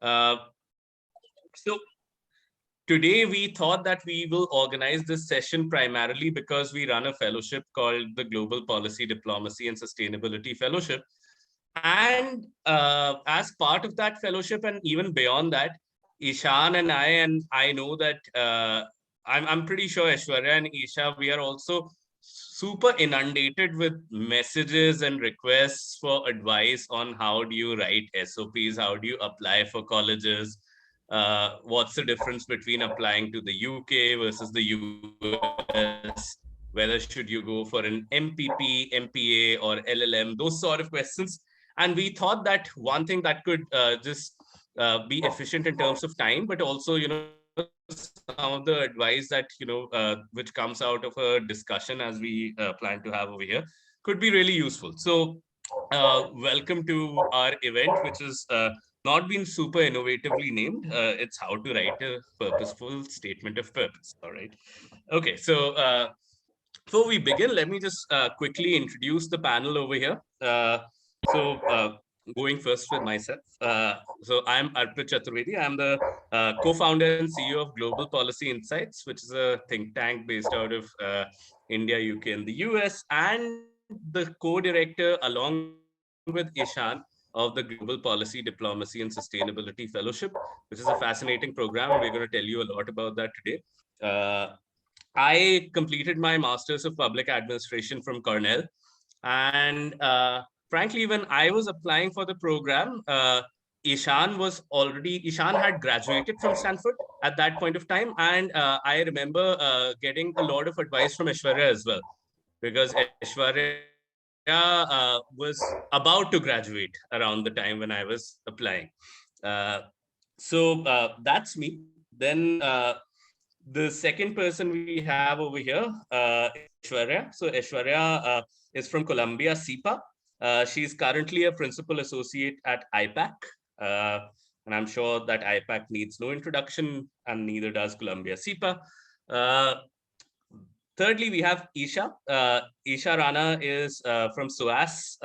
Uh, so today we thought that we will organize this session primarily because we run a fellowship called the Global Policy Diplomacy and Sustainability Fellowship. And as part of that fellowship and even beyond that, Ishan and I know that I'm pretty sure Aishwarya and Isha, we are also super inundated with messages and requests for advice on how do you write SOPs, how do you apply for colleges, what's the difference between applying to the UK versus the US, whether should you go for an MPP, MPA, or LLM, those sort of questions. And we thought that one thing that could just be efficient in terms of time, but also, some of the advice that, which comes out of a discussion as we plan to have over here could be really useful. So welcome to our event, which is not been super innovatively named. It's how to write a purposeful statement of purpose. All right. Okay. So before we begin, let me just quickly introduce the panel over here. So going first with myself. So I'm Arpit Chaturvedi. I'm the co-founder and CEO of Global Policy Insights, which is a think tank based out of India, UK, and the US, and the co-director along with Ishan of the Global Policy Diplomacy and Sustainability Fellowship, which is a fascinating program. We're going to tell you a lot about that today. Uh, I completed my Masters of Public Administration from Cornell. And frankly, when I was applying for the program, Ishan had graduated from Stanford at that point of time. And I remember getting a lot of advice from Aishwarya as well, because Aishwarya was about to graduate around the time when I was applying. Uh, so that's me. Then the second person we have over here is Aishwarya. So Aishwarya is from Columbia CIPA. She's currently a principal associate at IPAC. Uh, and I'm sure that IPAC needs no introduction, and neither does Columbia CIPA. Uh, Thirdly, we have Isha. Isha Rana is from SOAS,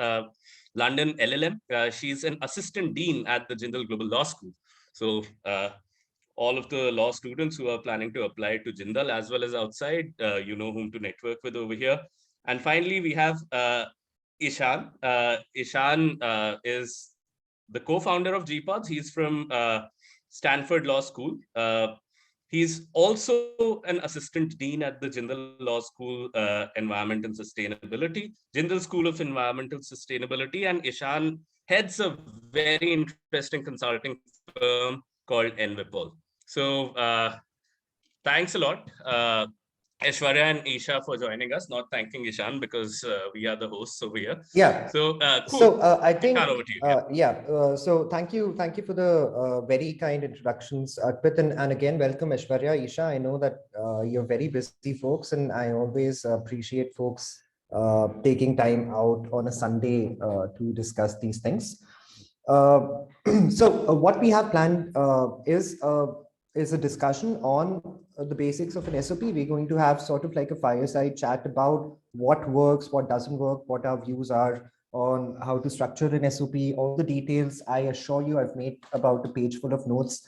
London LLM. She's an assistant dean at the Jindal Global Law School. So all of the law students who are planning to apply to Jindal as well as outside, you know whom to network with over here. And finally, we have Ishan. Ishan is the co-founder of GPODs. He's from Stanford Law School. He's also an assistant dean at the Jindal Law School, Environment and Sustainability, Jindal School of Environmental Sustainability, and Ishan heads a very interesting consulting firm called Envipol. So thanks a lot, Aishwarya and Isha, for joining us. Not thanking Ishan because we are the hosts over here. Yeah. So cool. So I Ishan, think, over to you. so thank you for the very kind introductions, Arpit, and again, welcome Aishwarya, Isha. I know that you're very busy folks, and I always appreciate folks taking time out on a Sunday to discuss these things. So what we have planned is a discussion on the basics of an SOP. We're going to have sort of like a fireside chat about what works, what doesn't work, what our views are on how to structure an SOP, all the details. I assure you, I've made about a page full of notes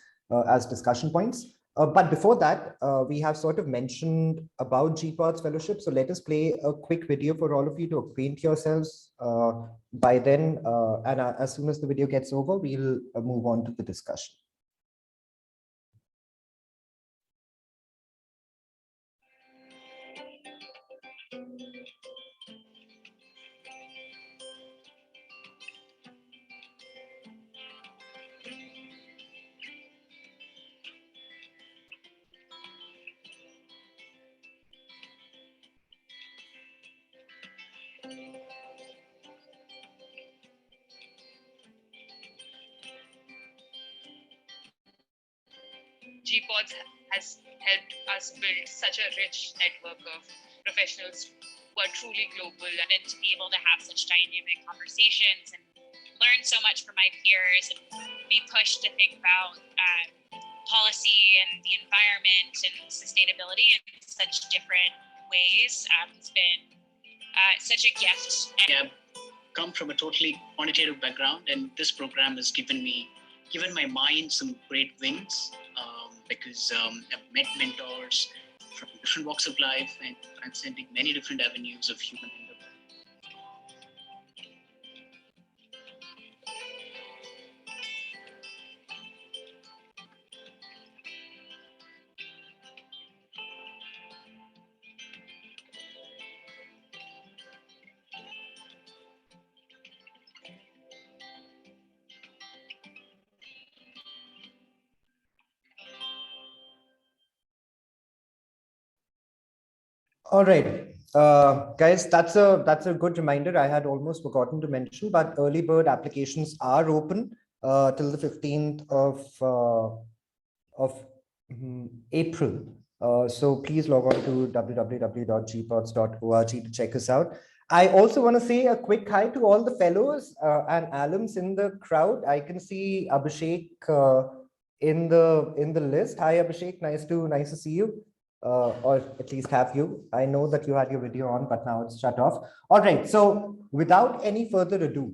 as discussion points. But before that, we have sort of mentioned about GPOD's fellowship. So let us play a quick video for all of you to acquaint yourselves. By then, and as soon as the video gets over, we'll move on to the discussion. GPODs has helped us build such a rich network of professionals who are truly global, and to be able to have such dynamic conversations and learn so much from my peers and be pushed to think about policy and the environment and sustainability in such different ways has been such a gift. I come from a totally quantitative background, and this program has given me given my mind some great wins because I've met mentors from different walks of life and transcending many different avenues of human endeavor. All right, guys, that's a good reminder. I had almost forgotten to mention, but early bird applications are open till the 15th of April. So please log on to www.gpods.org to check us out. I also want to say a quick hi to all the fellows and alums in the crowd. I can see Abhishek in the list. Hi, Abhishek. Nice to see you. Or at least have you. I know that you had your video on, but now it's shut off. All right. So without any further ado,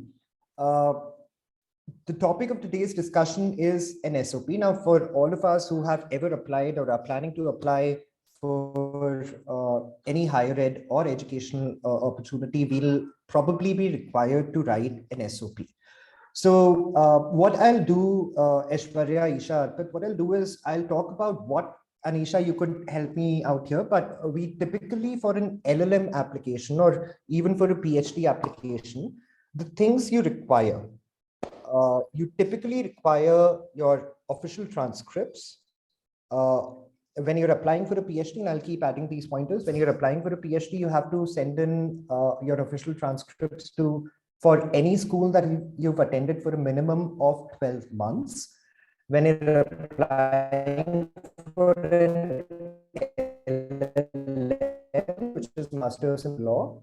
the topic of today's discussion is an SOP. Now, for all of us who have ever applied or are planning to apply for any higher ed or educational opportunity, we'll probably be required to write an SOP. So what I'll do, Aishwarya, Isha, but what I'll do is I'll talk about what, Anisha, you could help me out here, but we typically for an LLM application or even for a PhD application, the things you require, you typically require your official transcripts. When you're applying for a PhD, and I'll keep adding these pointers, when you're applying for a PhD, you have to send in your official transcripts to for any school that you've attended for a minimum of 12 months. When you're applying for an LLM, which is Masters in Law,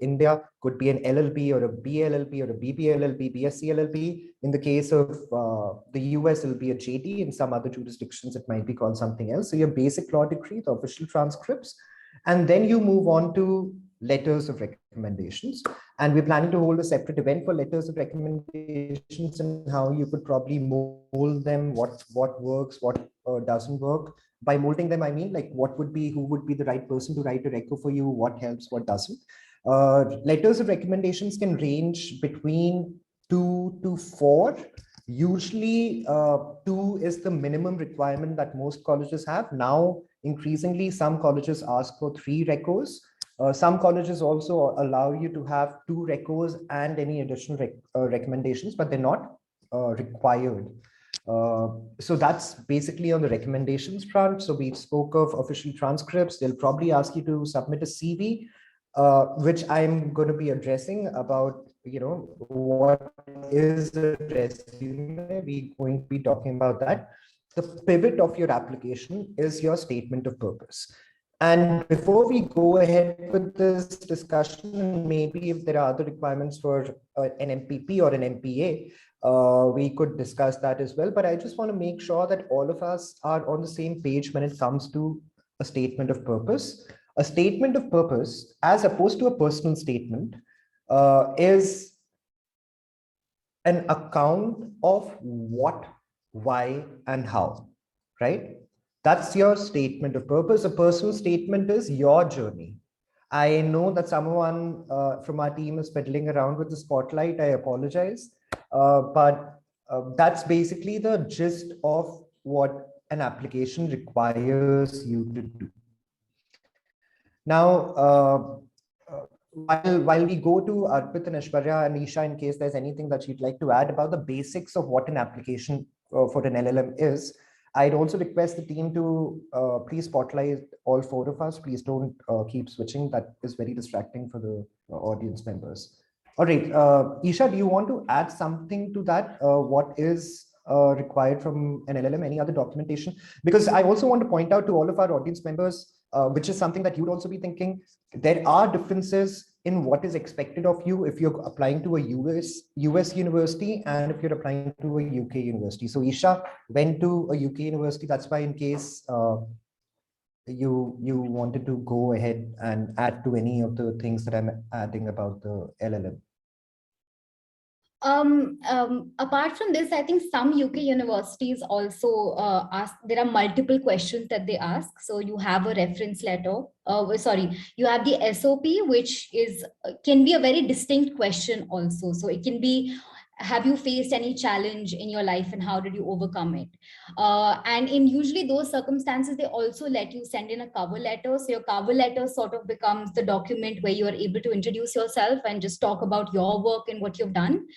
India could be an LLB or a BLLB or a BBLLB, BSc LLB. In the case of the US, it'll be a JD. In some other jurisdictions, it might be called something else. So your basic law degree, the official transcripts, and then you move on to letters of recommendations. And we're planning to hold a separate event for letters of recommendations and how you could probably mold them, what works, what doesn't work. By molding them, I mean like who would be the right person to write a reco for you, what helps, what doesn't. Letters of recommendations can range between 2 to 4. Usually 2 is the minimum requirement that most colleges have. Now, increasingly, some colleges ask for 3 recos. Some colleges also allow you to have 2 recos and any additional recommendations, but they're not required. So that's basically on the recommendations front. So we spoke of official transcripts. They'll probably ask you to submit a CV, which I'm going to be addressing about, what is a resume. We're going to be talking about that. The pivot of your application is your statement of purpose. And before we go ahead with this discussion, maybe if there are other requirements for an MPP or an MPA, we could discuss that as well. But I just want to make sure that all of us are on the same page when it comes to a statement of purpose. A statement of purpose, as opposed to a personal statement, is an account of what, why, and how, right? That's your statement of purpose. A personal statement is your journey. I know that someone from our team is fiddling around with the spotlight. I apologize. But that's basically the gist of what an application requires you to do. Now, while we go to Arpit and Aishwarya and Isha, in case there's anything that you'd like to add about the basics of what an application for an LLM is, I'd also request the team to please spotlight all 4 of us. Please don't keep switching. That is very distracting for the audience members. All right, Isha, do you want to add something to that? What is required from an LLM? Any other documentation? Because I also want to point out to all of our audience members, which is something that you'd also be thinking, there are differences in what is expected of you if you're applying to a US university and if you're applying to a UK university. So Isha went to a UK university. That's why, in case you wanted to go ahead and add to any of the things that I'm adding about the LLM. Apart from this, I think some UK universities also ask, there are multiple questions that they ask. So you have a reference letter, sorry, you have the SOP, which is can be a very distinct question also. So it can be, have you faced any challenge in your life and how did you overcome it? And in usually those circumstances, they also let you send in a cover letter. So your cover letter sort of becomes the document where you are able to introduce yourself and just talk about your work and what you've done.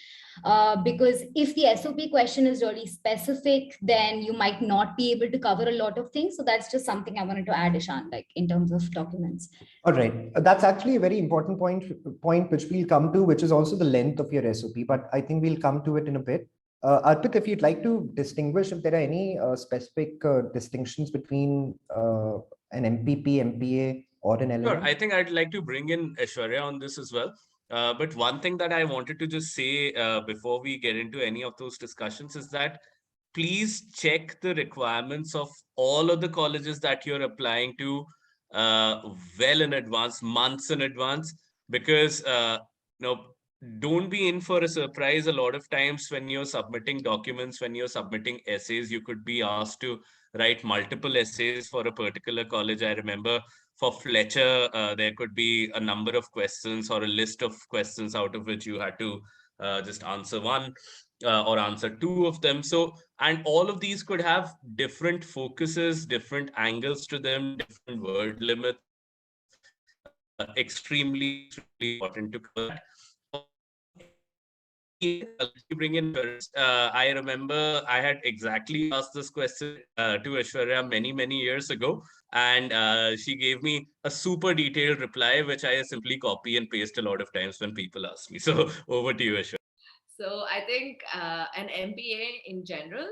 Because if the SOP question is really specific, then you might not be able to cover a lot of things. So that's just something I wanted to add, Ishan, like in terms of documents. All right. That's actually a very important point which we'll come to, which is also the length of your SOP, but I think we'll come to it in a bit. Arpit, if you'd like to distinguish if there are any specific distinctions between an MPP, MPA, or an LLM? Sure. I think I'd like to bring in Aishwarya on this as well. But one thing that I wanted to just say before we get into any of those discussions is that please check the requirements of all of the colleges that you're applying to well in advance, months in advance, because you know, don't be in for a surprise. A lot of times when you're submitting documents, when you're submitting essays, you could be asked to write multiple essays for a particular college. I remember for Fletcher, there could be a number of questions or a list of questions out of which you had to just answer one or answer two of them. So, and all of these could have different focuses, different angles to them, different word limits. Extremely important to cover that. On MPA, let me bring in Ernest. I remember I had exactly asked this question to Aishwarya many years ago, and she gave me a super detailed reply, which I simply copy and paste a lot of times when people ask me. So over to you, Aishwarya. So I think an MPA in general,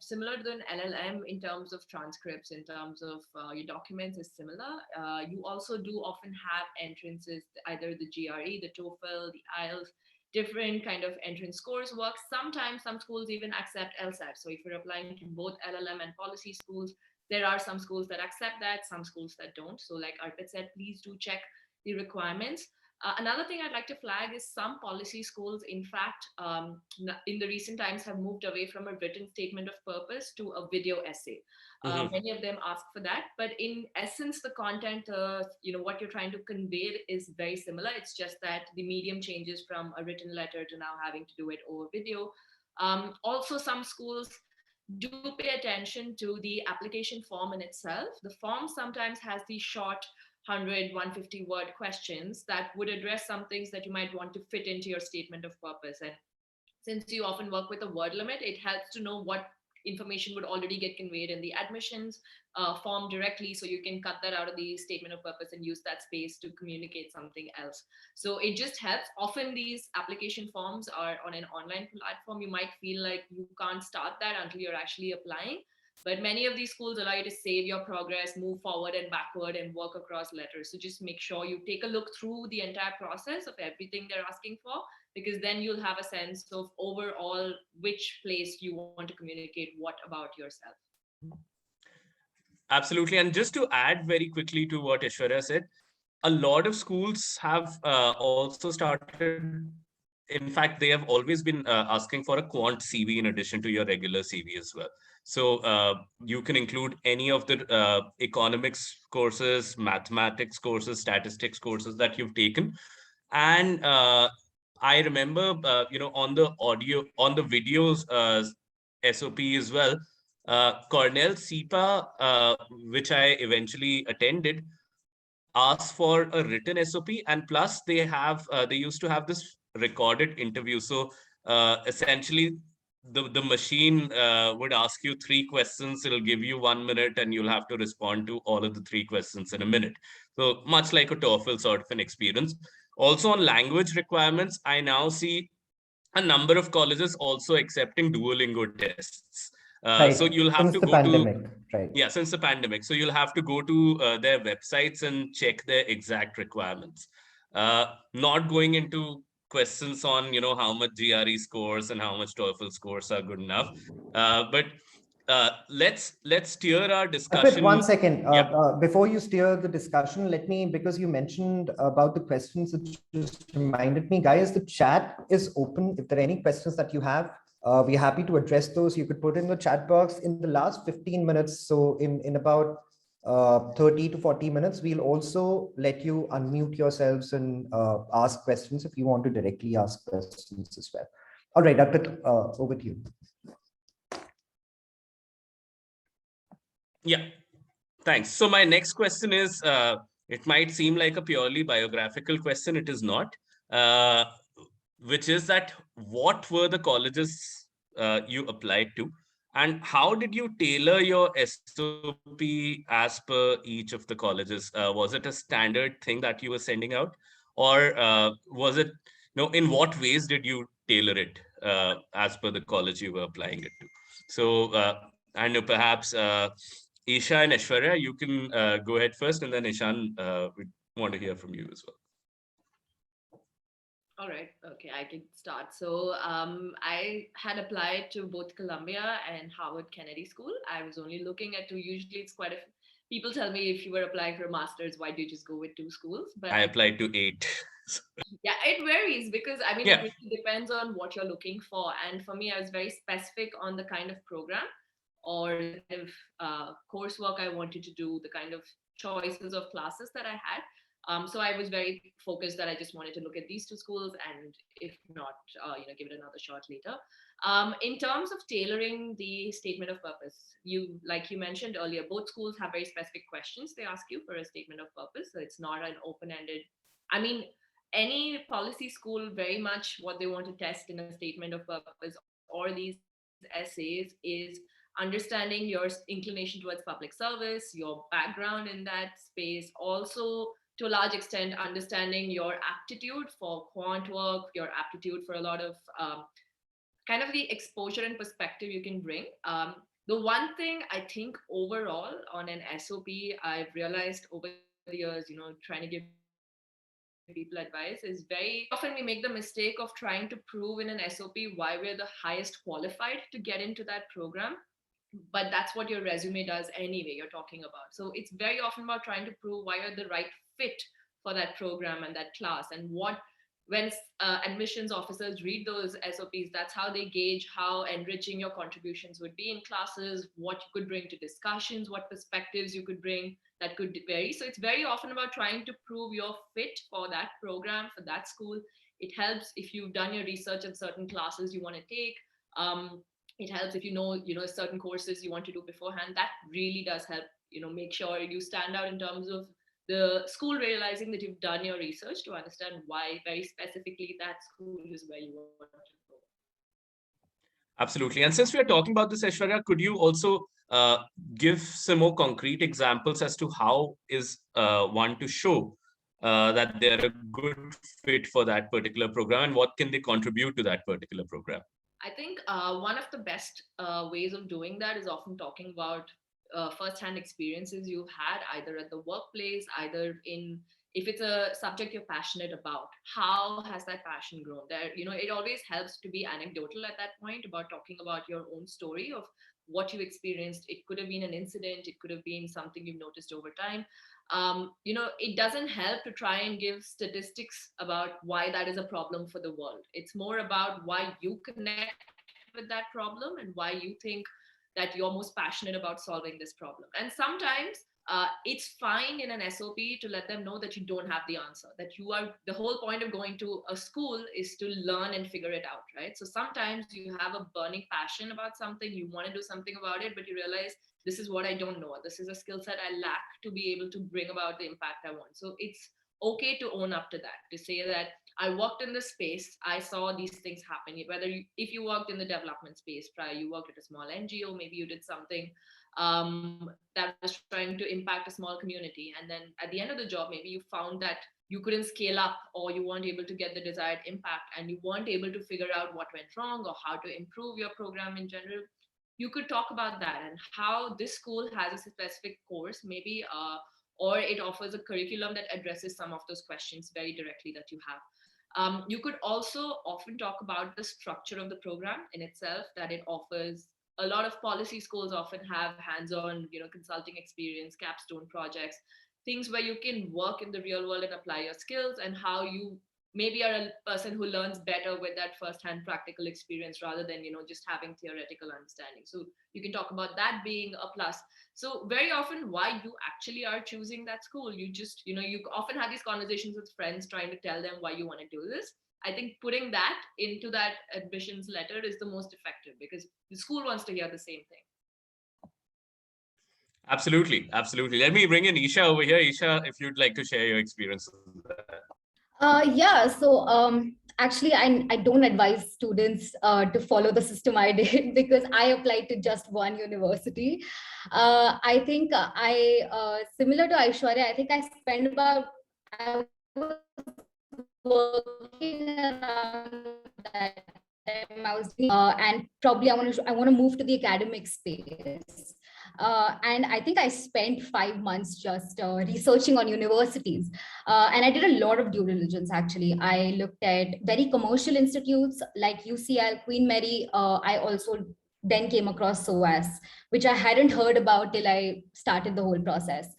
similar to an LLM in terms of transcripts, in terms of your documents is similar. You also do often have entrances, either the GRE, the TOEFL, the IELTS, different kind of entrance scores work. Sometimes some schools even accept LSAT. So if you're applying to both LLM and policy schools, there are some schools that accept that, some schools that don't. So like Arpit said, please do check the requirements. Another thing I'd like to flag is some policy schools, in fact, in the recent times have moved away from a written statement of purpose to a video essay. Many of them ask for that, but in essence, the content, what you're trying to convey is very similar. It's just that the medium changes from a written letter to now having to do it over video. Also, some schools do pay attention to the application form in itself. The form sometimes has these short 100, 150 word questions that would address some things that you might want to fit into your statement of purpose. And since you often work with a word limit, it helps to know what information would already get conveyed in the admissions form directly, so you can cut that out of the statement of purpose and use that space to communicate something else. So it just helps. Often these application forms are on an online platform. You might feel like you can't start that until you're actually applying, but many of these schools allow you to save your progress, move forward and backward, and work across letters. So just make sure you take a look through the entire process of everything they're asking for, because then you'll have a sense of overall which place you want to communicate what about yourself. Absolutely. And just to add very quickly to what Aishwarya said, a lot of schools have also started. In fact, they have always been asking for a Quant Cv in addition to your regular Cv as well. So you can include any of the economics courses, mathematics courses, statistics courses that you've taken. And I remember, on the audio, on the videos SOP as well, Cornell SIPA, which I eventually attended, asks for a written SOP, and plus they used to have this recorded interview. So essentially, the machine would ask you three questions. It'll give you 1 minute, and you'll have to respond to all of the three questions in a minute. So much like a TOEFL sort of an experience. Also on language requirements, I now see a number of colleges also accepting Duolingo tests. Right. So you'll have Since to the go pandemic, to right? Yeah, since the pandemic. So you'll have to go to their websites and check their exact requirements. Not going into questions on how much GRE scores and how much TOEFL scores are good enough, but let's steer our Arpit, discussion. one second. Yeah. Before you steer the discussion, let me, because you mentioned about the questions, it just reminded me, guys, the chat is open. If there are any questions that you have, we're happy to address those. You could put in the chat box in the last 15 minutes. So in about 30 to 40 minutes, we'll also let you unmute yourselves and ask questions if you want to directly ask questions as well. All right, Arpit, over to you. Yeah, thanks. So my next question is, it might seem like a purely biographical question. It is not, uh, which is that what were the colleges you applied to, and how did you tailor your SOP as per each of the colleges? Was it a standard thing that you were sending out, or was it, in what ways did you tailor it as per the college you were applying it to? So I know perhaps Isha and Aishwarya, you can go ahead first, and then Ishan, we want to hear from you as well. All right. Okay, I can start. So I had applied to both Columbia and Harvard Kennedy School. I was only looking at two. Usually, it's quite a. People tell me if you were applying for a master's, why do you just go with two schools? But I applied to 8. yeah, it varies because I mean, it Yeah. really depends on what you're looking for. And for me, I was very specific on the kind of program or the kind of coursework I wanted to do, the kind of choices of classes that I had. So I was very focused that I just wanted to look at these two schools, and if not, give it another shot later. In terms of tailoring the statement of purpose, like you mentioned earlier, both schools have very specific questions they ask you for a statement of purpose. So it's not an open-ended. I mean, any policy school, very much what they want to test in a statement of purpose or these essays is understanding your inclination towards public service, your background in that space, also to a large extent understanding your aptitude for quant work, your aptitude for a lot of kind of the exposure and perspective you can bring. The one thing I think overall on an SOP, I've realized over the years, trying to give people advice is very often we make the mistake of trying to prove in an SOP why we're the highest qualified to get into that program. But that's what your resume does anyway, you're talking about. So it's very often about trying to prove why you're the right fit for that program and that class. And when admissions officers read those SOPs, that's how they gauge how enriching your contributions would be in classes, what you could bring to discussions, what perspectives you could bring that could vary. So it's very often about trying to prove your fit for that program, for that school. It helps if you've done your research on certain classes you want to take. It helps if certain courses you want to do beforehand. That really does help, make sure you stand out in terms of the school realizing that you've done your research to understand why very specifically that school is where you want to go. Absolutely. And since we are talking about this, Aishwarya, could you also give some more concrete examples as to how is one to show that they're a good fit for that particular program, and what can they contribute to that particular program? I think one of the best ways of doing that is often talking about first-hand experiences you've had, either at the workplace, either in if it's a subject you're passionate about. How has that passion grown? There, it always helps to be anecdotal at that point about talking about your own story of what you experienced. It could have been an incident, it could have been something you've noticed over time. It doesn't help to try and give statistics about why that is a problem for the world. It's more about why you connect with that problem and why you think that you're most passionate about solving this problem. And sometimes it's fine in an SOP to let them know that you don't have the answer, that the whole point of going to a school is to learn and figure it out, right? So sometimes you have a burning passion about something, you want to do something about it, but you realize this is what I don't know. This is a skill set I lack to be able to bring about the impact I want. So it's okay to own up to that, to say that I worked in this space, I saw these things happen. If you worked in the development space prior, you worked at a small NGO, maybe you did something that was trying to impact a small community. And then at the end of the job, maybe you found that you couldn't scale up, or you weren't able to get the desired impact, and you weren't able to figure out what went wrong or how to improve your program in general. You could talk about that and how this school has a specific course, maybe, or it offers a curriculum that addresses some of those questions very directly that you have. You could also often talk about the structure of the program in itself, that it offers a lot of policy schools often have hands-on, consulting experience, capstone projects, things where you can work in the real world and apply your skills, and how you maybe are a person who learns better with that first-hand practical experience rather than just having theoretical understanding. So you can talk about that being a plus. So very often, why you actually are choosing that school, you just you often have these conversations with friends trying to tell them why you want to do this. I think putting that into that admissions letter is the most effective, because the school wants to hear the same thing. Absolutely, absolutely. Let me bring in Isha over here. Isha, if you'd like to share your experience with that. Yeah, so actually, I don't advise students to follow the system I did because I applied to just one university. I think similar to Aishwarya, I think I spent about, I was working around that time. I was and probably I want to move to the academic space. And I think I spent 5 months just researching on universities. And I did a lot of due diligence, actually. I looked at very commercial institutes like UCL, Queen Mary. I also then came across SOAS, which I hadn't heard about till I started the whole process.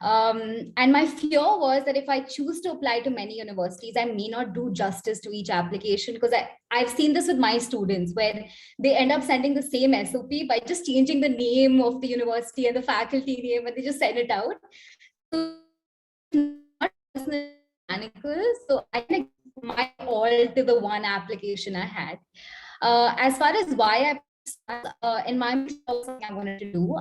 And my fear was that if I choose to apply to many universities, I may not do justice to each application, because I've seen this with my students where they end up sending the same SOP by just changing the name of the university and the faculty name, and they just send it out. So not mechanical. So I think my all to the one application I had. As far as why environment was something I wanted to do.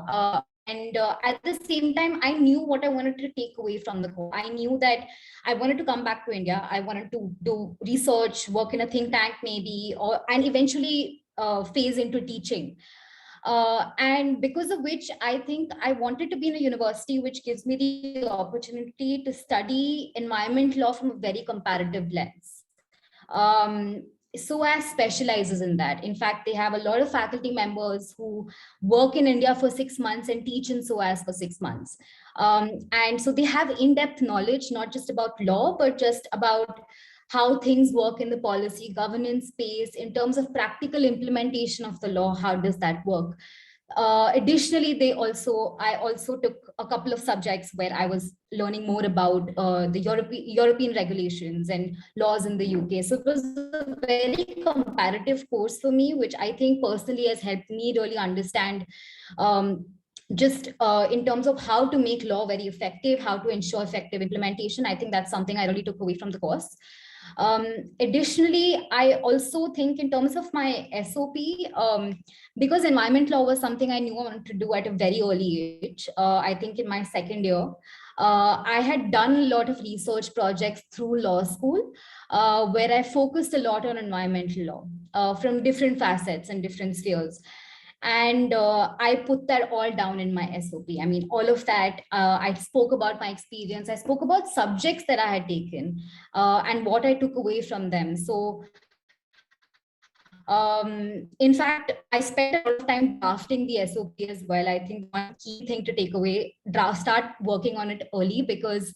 And at the same time, I knew what I wanted to take away from the course. I knew that I wanted to come back to India. I wanted to do research, work in a think tank maybe, and eventually phase into teaching. And because of which, I think I wanted to be in a university which gives me the opportunity to study environment law from a very comparative lens. SOAS specializes in that. In fact, they have a lot of faculty members who work in India for 6 months and teach in SOAS for 6 months. And so they have in-depth knowledge, not just about law, but just about how things work in the policy governance space in terms of practical implementation of the law. How does that work? Additionally, I also took a couple of subjects where I was learning more about the European regulations and laws in the UK. So it was a very comparative course for me, which I think personally has helped me really understand just in terms of how to make law very effective, how to ensure effective implementation. I think that's something I really took away from the course. Additionally, I also think in terms of my SOP, because environment law was something I knew I wanted to do at a very early age, I think in my second year, I had done a lot of research projects through law school, where I focused a lot on environmental law from different facets and different spheres. And I put that all down in my SOP. I mean, all of that, I spoke about my experience. I spoke about subjects that I had taken and what I took away from them. So in fact, I spent a lot of time drafting the SOP as well. I think one key thing to take away, start working on it early, because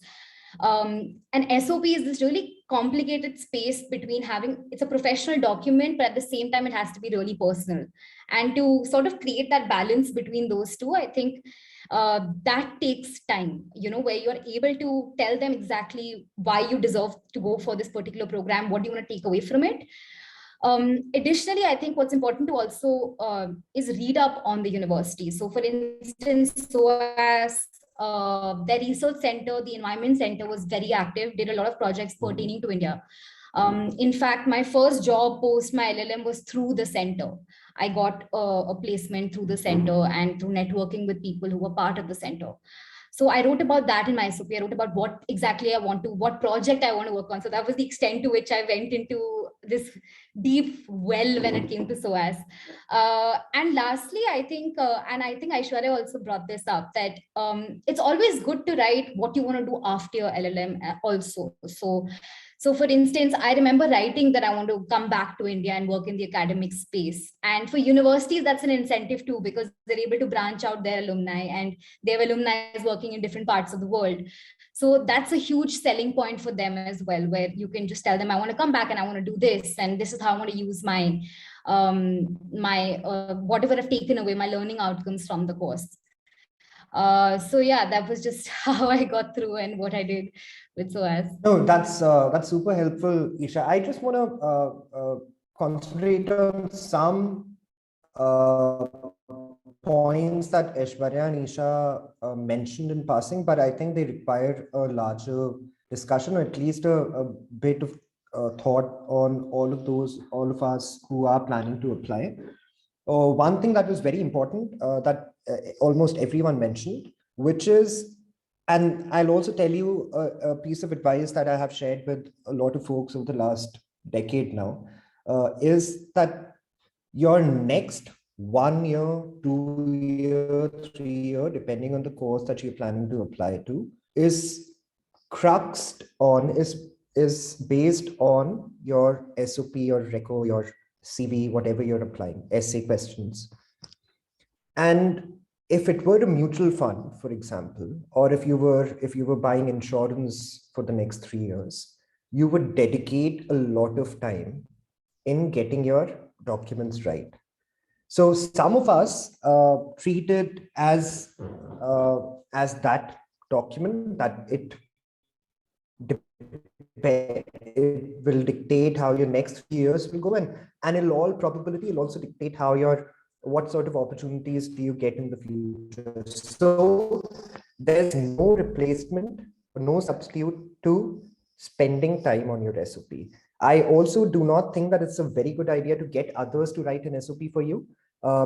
an SOP is this really complicated space between it's a professional document, but at the same time, it has to be really personal. And to sort of create that balance between those two, I think that takes time, where you're able to tell them exactly why you deserve to go for this particular program, what do you want to take away from it. Additionally, I think what's important to also is read up on the university. So for instance, SOAS, their research center, the environment center, was very active, did a lot of projects pertaining to India. In fact, my first job post my LLM was through the center. I got a placement through the center and through networking with people who were part of the center. So I wrote about that in my SOP. I wrote about what exactly what project I want to work on. So that was the extent to which I went into this deep well when it came to SOAS. And lastly, I think Aishwarya also brought this up, that it's always good to write what you want to do after your LLM also. So for instance, I remember writing that I want to come back to India and work in the academic space. And for universities, that's an incentive too, because they're able to branch out their alumni, and their alumni is working in different parts of the world. So that's a huge selling point for them as well, where you can just tell them, I want to come back and I want to do this, and this is how I want to use my my whatever I've taken away, my learning outcomes from the course. So yeah, that was just how I got through and what I did with SOAS. No, that's super helpful, Isha. I just want to concentrate on some points that Aishwarya and Isha mentioned in passing, but I think they require a larger discussion, or at least a bit of thought on all of us who are planning to apply. One thing that was very important that almost everyone mentioned, which is, and I'll also tell you a piece of advice that I have shared with a lot of folks over the last decade now, is that your next 1 year, 2 year, 3 year, depending on the course that you're planning to apply to, is cruxed on, is based on your SOP, your reco, your CV, whatever you're applying, essay questions. And if it were a mutual fund, for example, or if you were buying insurance for the next 3 years, you would dedicate a lot of time in getting your documents right. So some of us treat it as that document that it will dictate how your next few years will go, and in all probability it'll also dictate what sort of opportunities do you get in the future. So there's no replacement, no substitute to spending time on your SOP. I also do not think that it's a very good idea to get others to write an SOP for you,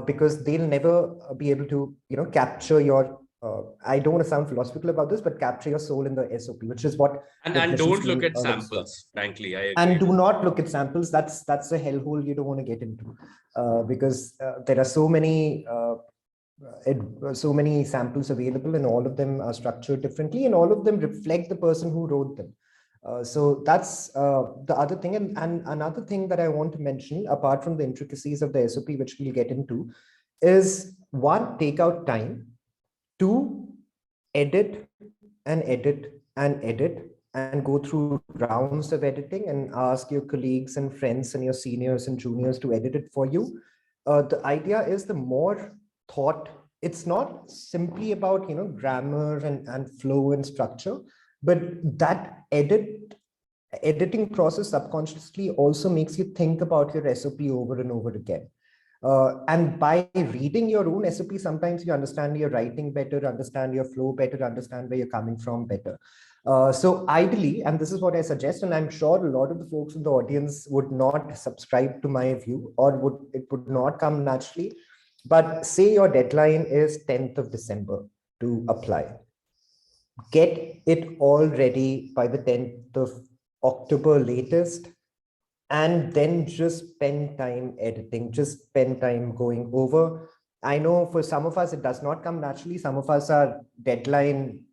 because they'll never be able to, capture your, I don't want to sound philosophical about this, but capture your soul in the SOP, which is what. And don't look at samples, frankly. I agree. And do not look at samples. That's a hellhole you don't want to get into, because there are so many samples available, and all of them are structured differently, and all of them reflect the person who wrote them. So that's the other thing. And another thing that I want to mention, apart from the intricacies of the SOP, which we'll get into, is one, take out time to edit and edit and edit and go through rounds of editing and ask your colleagues and friends and your seniors and juniors to edit it for you. The idea is the more thought, it's not simply about, grammar and flow and structure, but that editing process subconsciously also makes you think about your SOP over and over again. And by reading your own SOP, sometimes you understand your writing better, understand your flow better, understand where you're coming from better. So ideally, and this is what I suggest, and I'm sure a lot of the folks in the audience would not subscribe to my view, or it would not come naturally, but say your deadline is 10th of December to apply. Get it all ready by the 10th of October latest, and then just spend time editing, just spend time going over. I know for some of us, it does not come naturally. Some of us are deadline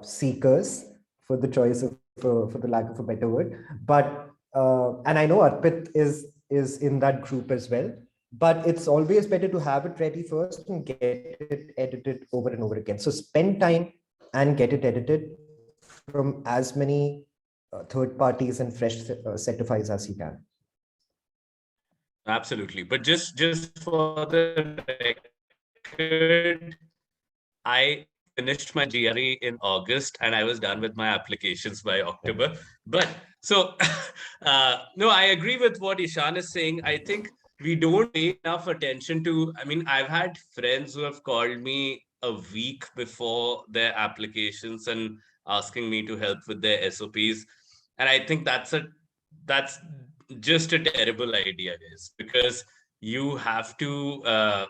seekers, for the choice of, for the lack of a better word. But, and I know Arpit is in that group as well, but it's always better to have it ready first and get it edited over and over again. So spend time and get it edited from as many third parties and fresh set of eyes as you can. Absolutely. But just for the record, I finished my GRE in August and I was done with my applications by October. But so, no, I agree with what Ishan is saying. I think we don't pay enough attention to, I mean, I've had friends who have called me a week before their applications and asking me to help with their SOPs. And I think that's just a terrible idea, guys, because you have to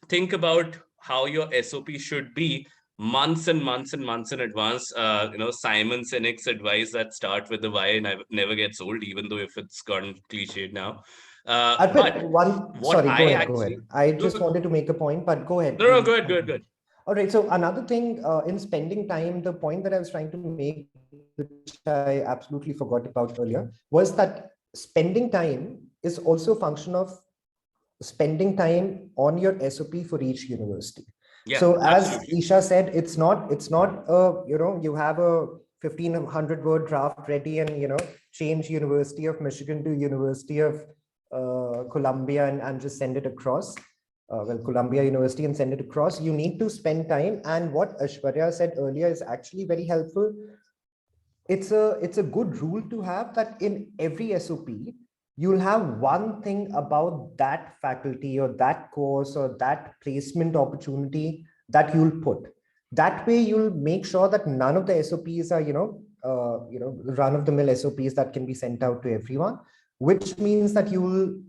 think about how your SOP should be months and months and months in advance. Simon Sinek's advice that start with the why never gets old, even though if it's gone cliched now. But go ahead. I just wanted to make a point, but go ahead. No, go ahead. All right. So another thing in spending time, the point that I was trying to make, which I absolutely forgot about earlier, was that spending time is also a function of spending time on your SOP for each university. Yeah, so absolutely. As Isha said, it's not you have a 1,500 word draft ready and change University of Michigan to University of Columbia and just send it across. Well, Columbia University and send it across. You need to spend time. And what Aishwarya said earlier is actually very helpful. It's a good rule to have that in every SOP, you'll have one thing about that faculty or that course or that placement opportunity that you'll put. That way, you'll make sure that none of the SOPs are, run-of-the-mill SOPs that can be sent out to everyone, which means that you'll,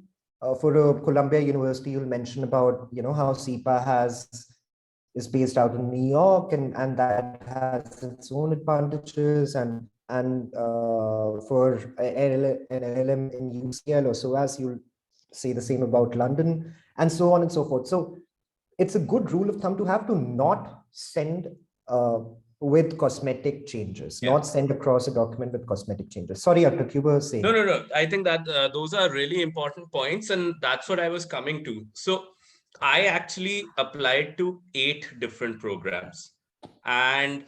for a Columbia University, you'll mention about, how SEPA is based out in New York and that has its own advantages, and for an LLM in UCL or SOAS, you'll say the same about London, and so on and so forth. So it's a good rule of thumb to have to not send with cosmetic changes, not send across a document with cosmetic changes. Sorry, Atuk, you were saying. No. I think that those are really important points, and that's what I was coming to. So I actually applied to 8 different programs, and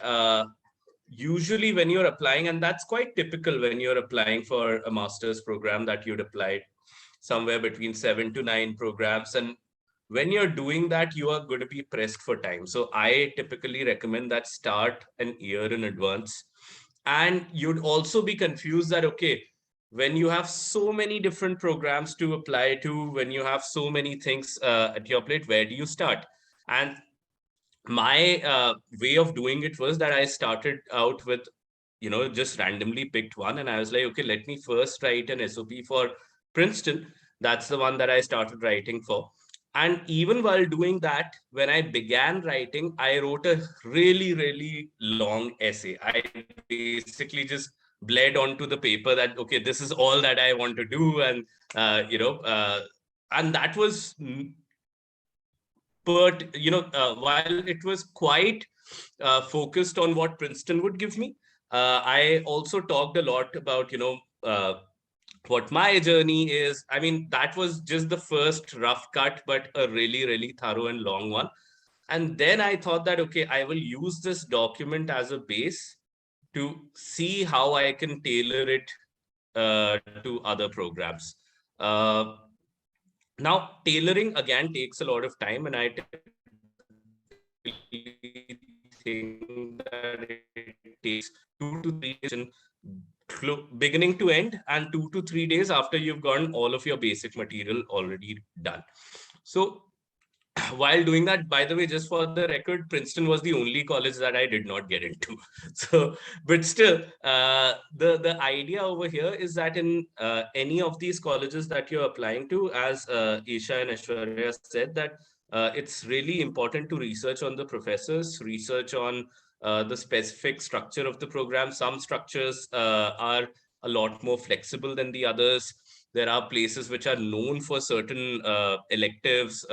usually when you're applying, and that's quite typical when you're applying for a master's program, that you'd applied somewhere between 7 to 9 programs, and when you're doing that, you are going to be pressed for time. So I typically recommend that start an year in advance. And you'd also be confused that, okay, when you have so many different programs to apply to, when you have so many things at your plate, where do you start? And my way of doing it was that I started out with, just randomly picked one. And I was like, okay, let me first write an SOP for Princeton. That's the one that I started writing for. And even while doing that, when I began writing, I wrote a really, really long essay. I basically just bled onto the paper that, okay, this is all that I want to do. And, and that was, but, while it was quite focused on what Princeton would give me, I also talked a lot about, what my journey is. I mean, that was just the first rough cut, but a really, really thorough and long one. And then I thought that, okay, I will use this document as a base to see how I can tailor it to other programs. Now, tailoring again takes a lot of time, and I think that it takes 2 to 3 days in beginning to end, and 2 to 3 days after you've gotten all of your basic material already done. So while doing that, by the way, just for the record, Princeton was the only college that I did not get into. So, but still, the idea over here is that in any of these colleges that you're applying to, as Isha and Aishwarya said, that it's really important to research on the professors, research on the specific structure of the program. Some structures are a lot more flexible than the others. There are places which are known for certain electives,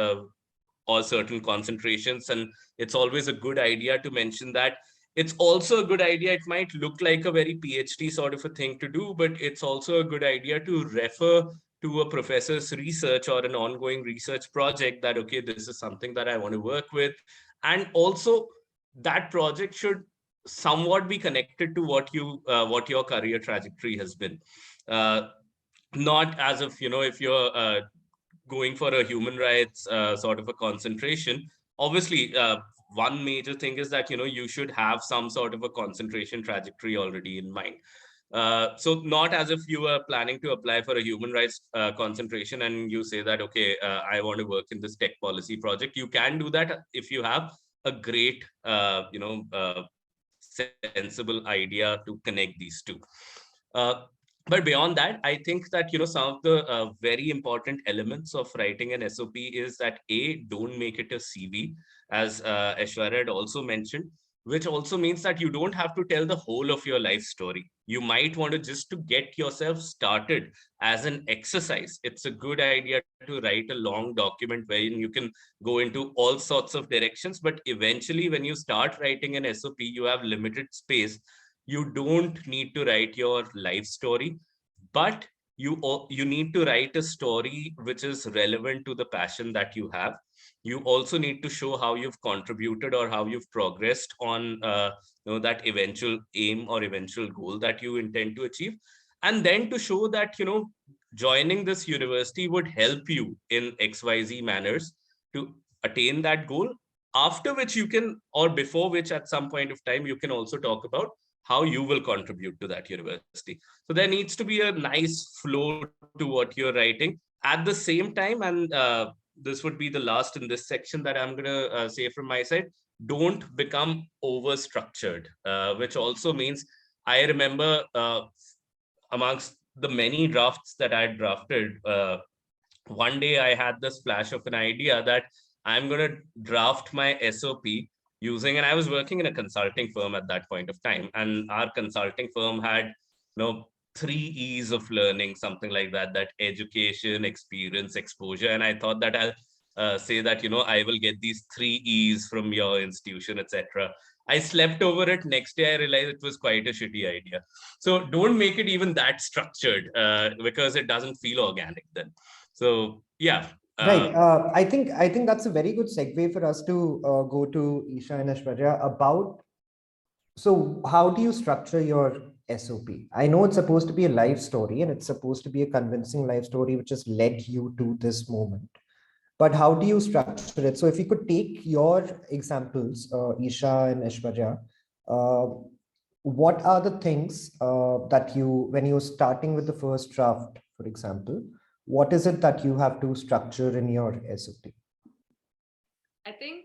or certain concentrations, and it's always a good idea to mention that. It's also a good idea, it might look like a very PhD sort of a thing to do, but it's also a good idea to refer to a professor's research or an ongoing research project, that, okay, this is something that I want to work with. And also that project should somewhat be connected to what your career trajectory has been. Not as if, if you're going for a human rights sort of a concentration, obviously one major thing is that, you should have some sort of a concentration trajectory already in mind. So not as if you are planning to apply for a human rights concentration and you say that, okay, I want to work in this tech policy project. You can do that if you have a great sensible idea to connect these two. But beyond that, I think that, some of the very important elements of writing an SOP is that, don't make it a CV, as Aishwarya had also mentioned, which also means that you don't have to tell the whole of your life story. You might want to just to get yourself started as an exercise. It's a good idea to write a long document wherein you can go into all sorts of directions, but eventually when you start writing an SOP, you have limited space. You don't need to write your life story, but you need to write a story which is relevant to the passion that you have. You also need to show how you've contributed or how you've progressed on that eventual aim or eventual goal that you intend to achieve. And then to show that, joining this university would help you in XYZ manners to attain that goal, after which you can, or before which at some point of time, you can also talk about how you will contribute to that university. So there needs to be a nice flow to what you're writing. At the same time, and this would be the last in this section that I'm going to say from my side, don't become over structured, which also means I remember amongst the many drafts that I drafted, one day I had this flash of an idea that I'm going to draft my SOP using, and I was working in a consulting firm at that point of time, and our consulting firm had, three E's of learning, something like that: that education, experience, exposure. And I thought that I'll say that, I will get these three E's from your institution, etc. I slept over it. Next day, I realized it was quite a shitty idea. So don't make it even that structured, because it doesn't feel organic then. So yeah. Right. I think that's a very good segue for us to go to Isha and Aishwarya about. So how do you structure your SOP? I know it's supposed to be a life story and it's supposed to be a convincing life story which has led you to this moment. But how do you structure it? So if you could take your examples, Isha and Aishwarya, uh, what are the things that you, when you're starting with the first draft, for example, what is it that you have to structure in your SOP? I think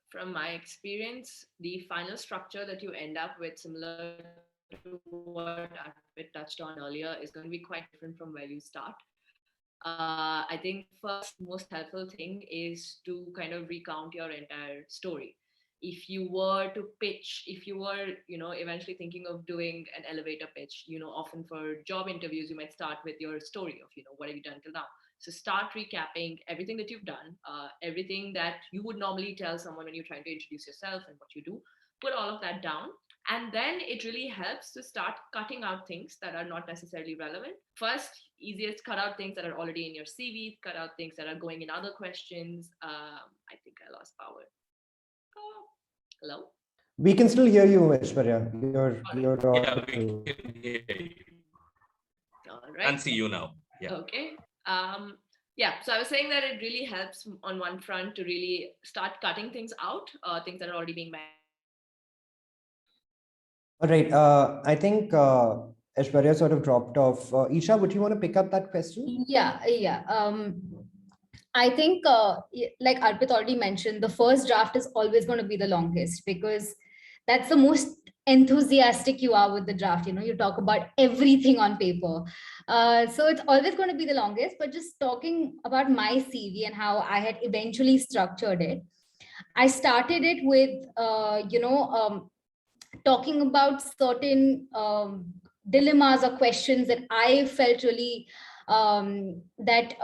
from my experience, the final structure that you end up with, similar to what Arpit touched on earlier, is going to be quite different from where you start. I think the first most helpful thing is to kind of recount your entire story. If you were to pitch, if you were, eventually thinking of doing an elevator pitch, often for job interviews, you might start with your story of, what have you done till now? So start recapping everything that you've done, everything that you would normally tell someone when you're trying to introduce yourself and what you do. Put all of that down. And then it really helps to start cutting out things that are not necessarily relevant. First, easiest, cut out things that are already in your CV, cut out things that are going in other questions. I think I lost power. Oh, hello? We can still hear you, Aishwarya. You're Yeah, audible. we can hear you. All right. And see you now. Yeah. Okay. Yeah, so I was saying that it really helps on one front to really start cutting things out, things that are already being mentioned. All right. I think Aishwarya sort of dropped off. Isha, would you want to pick up that question? Yeah. I think, like Arpit already mentioned, the first draft is always going to be the longest because that's the most enthusiastic you are with the draft. You talk about everything on paper. So it's always going to be the longest. But just talking about my CV and how I had eventually structured it, I started it with, talking about certain dilemmas or questions that I felt really that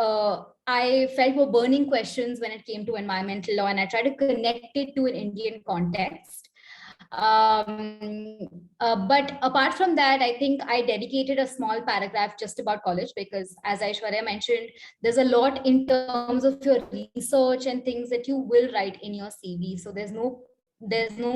I felt were burning questions when it came to environmental law, and I tried to connect it to an Indian context. But apart from that, I think I dedicated a small paragraph just about college because, as Aishwarya mentioned, there's a lot in terms of your research and things that you will write in your CV. So there's no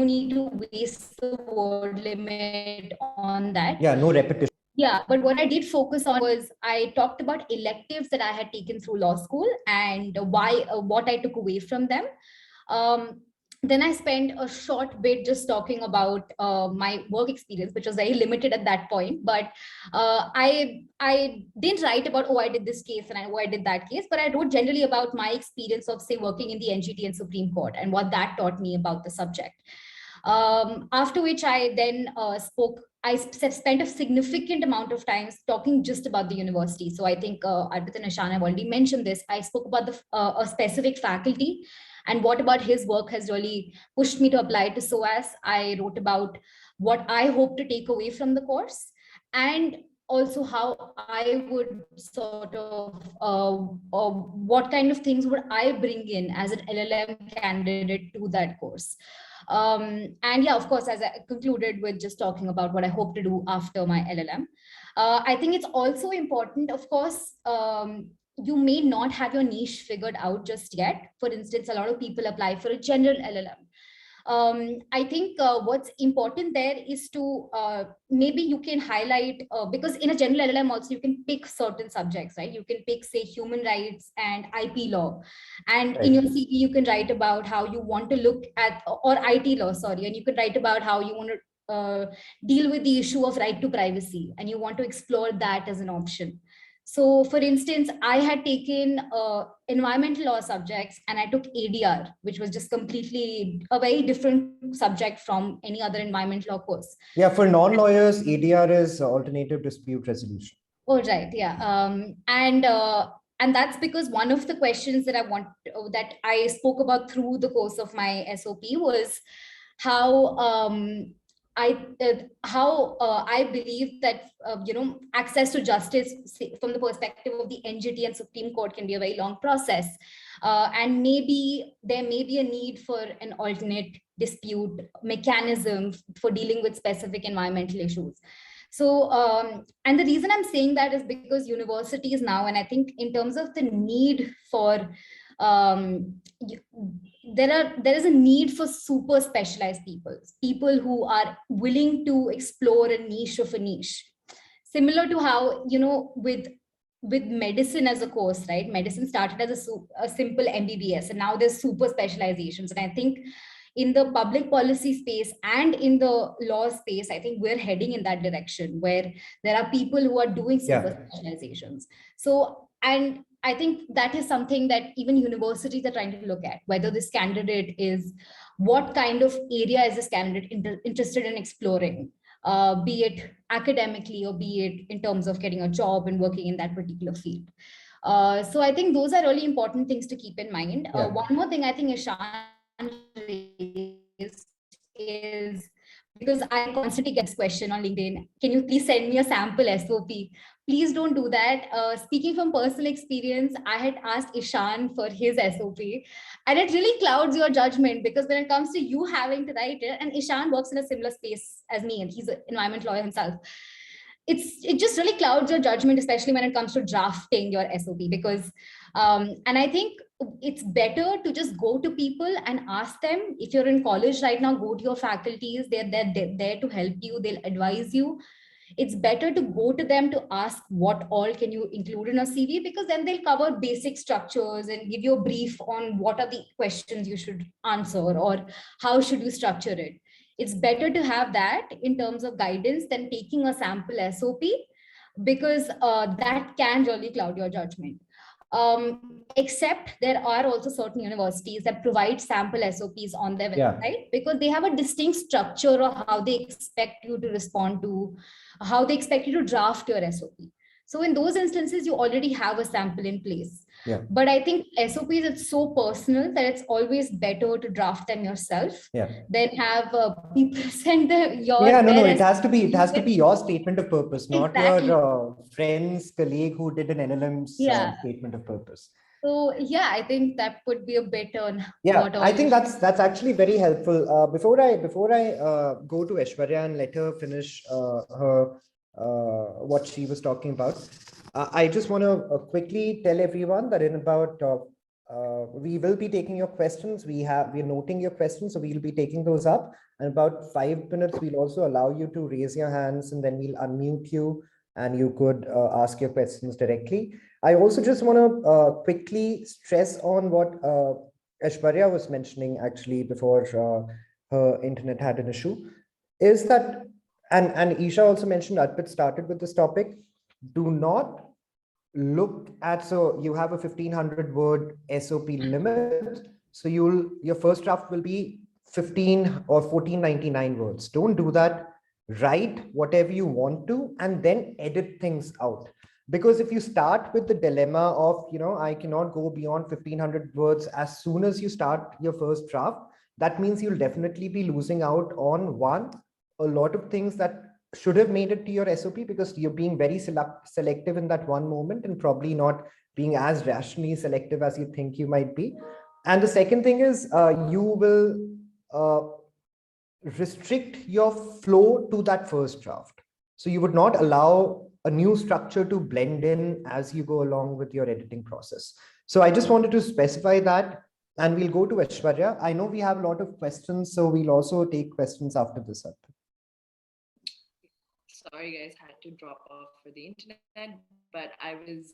need to waste the word limit on that. Yeah, no repetition. Yeah, but what I did focus on was I talked about electives that I had taken through law school and why, what I took away from them. Then I spent a short bit just talking about my work experience, which was very limited at that point. But I didn't write about, oh, I did this case and I did that case, but I wrote generally about my experience of, say, working in the NGT and Supreme Court and what that taught me about the subject. After which I then I spent a significant amount of time talking just about the university. So I think Arpit and Ashan have already mentioned this. I spoke about a specific faculty and what about his work has really pushed me to apply to SOAS. I wrote about what I hope to take away from the course and also how I would sort of, what kind of things would I bring in as an LLM candidate to that course. And yeah, of course, as I concluded with just talking about what I hope to do after my LLM, I think it's also important, of course, you may not have your niche figured out just yet. For instance, a lot of people apply for a general LLM. I think what's important there is to maybe you can highlight, because in a general LLM also you can pick certain subjects, right? You can pick, say, human rights and IP law. And in your CV, you can write about how you want to look at, or IT law, sorry, and you can write about how you want to deal with the issue of right to privacy, and you want to explore that as an option. So, for instance, I had taken environmental law subjects and I took ADR, which was just completely a very different subject from any other environmental law course. Yeah, for non-lawyers, ADR is alternative dispute resolution. Oh, right. Yeah. And that's because one of the questions that that I spoke about through the course of my SOP was how I believe that access to justice from the perspective of the NGT and Supreme Court can be a very long process, and maybe there may be a need for an alternate dispute mechanism for dealing with specific environmental issues. So, and the reason I'm saying that is because universities now, and I think in terms of the need for, there is a need for super specialized people who are willing to explore a niche of a niche. Similar to how, with medicine as a course, right? Medicine started as a simple MBBS, and now there's super specializations. And I think in the public policy space and in the law space, I think we're heading in that direction where there are people who are doing super specializations. So, and I think that is something that even universities are trying to look at, whether this candidate is, what kind of area is this candidate interested in exploring, be it academically or be it in terms of getting a job and working in that particular field. So I think those are really important things to keep in mind. One more thing I think Ishan raised is, because I constantly get this question on LinkedIn, can you please send me a sample SOP? Please don't do that. Speaking from personal experience, I had asked Ishan for his SOP, and it really clouds your judgment, because when it comes to you having to write it, and Ishan works in a similar space as me, and he's an environment lawyer himself, it just really clouds your judgment, especially when it comes to drafting your SOP, because and I think it's better to just go to people and ask them. If you're in college right now, go to your faculties. They're there to help you. They'll advise you. It's better to go to them to ask what all can you include in a CV, because then they'll cover basic structures and give you a brief on what are the questions you should answer or how should you structure it. It's better to have that in terms of guidance than taking a sample SOP, because that can really cloud your judgment. Except there are also certain universities that provide sample SOPs on their website, because they have a distinct structure of how they expect you to respond to, how they expect you to draft your SOP. So in those instances, you already have a sample in place. But I think SOPs, it's so personal that it's always better to draft them yourself than have people send it has to be your statement of purpose, not your friend's colleague who did an LLM's statement of purpose. So I think that would be a bit on. I think that's actually very helpful. Before I go to Aishwarya and let her finish her what she was talking about, I just want to quickly tell everyone that in about we will be taking your questions. We're noting your questions, so we'll be taking those up. In about 5 minutes, we'll also allow you to raise your hands, and then we'll unmute you, and you could ask your questions directly. I also just want to quickly stress on what Aishwarya was mentioning actually before her internet had an issue, is that, and Isha also mentioned, Arpit started with this topic, do not look at, so you have a 1500 word SOP limit. So your first draft will be 15 or 1499 words. Don't do that. Write whatever you want to, and then edit things out. Because if you start with the dilemma of, I cannot go beyond 1500 words as soon as you start your first draft, that means you'll definitely be losing out on a lot of things that should have made it to your SOP, because you're being very selective in that one moment and probably not being as rationally selective as you think you might be. And the second thing is you will restrict your flow to that first draft. So you would not allow a new structure to blend in as you go along with your editing process. So I just wanted to specify that And we'll go to Aishwarya. I know we have a lot of questions, so we'll also take questions after this. Sorry guys, had to drop off for the internet, but I was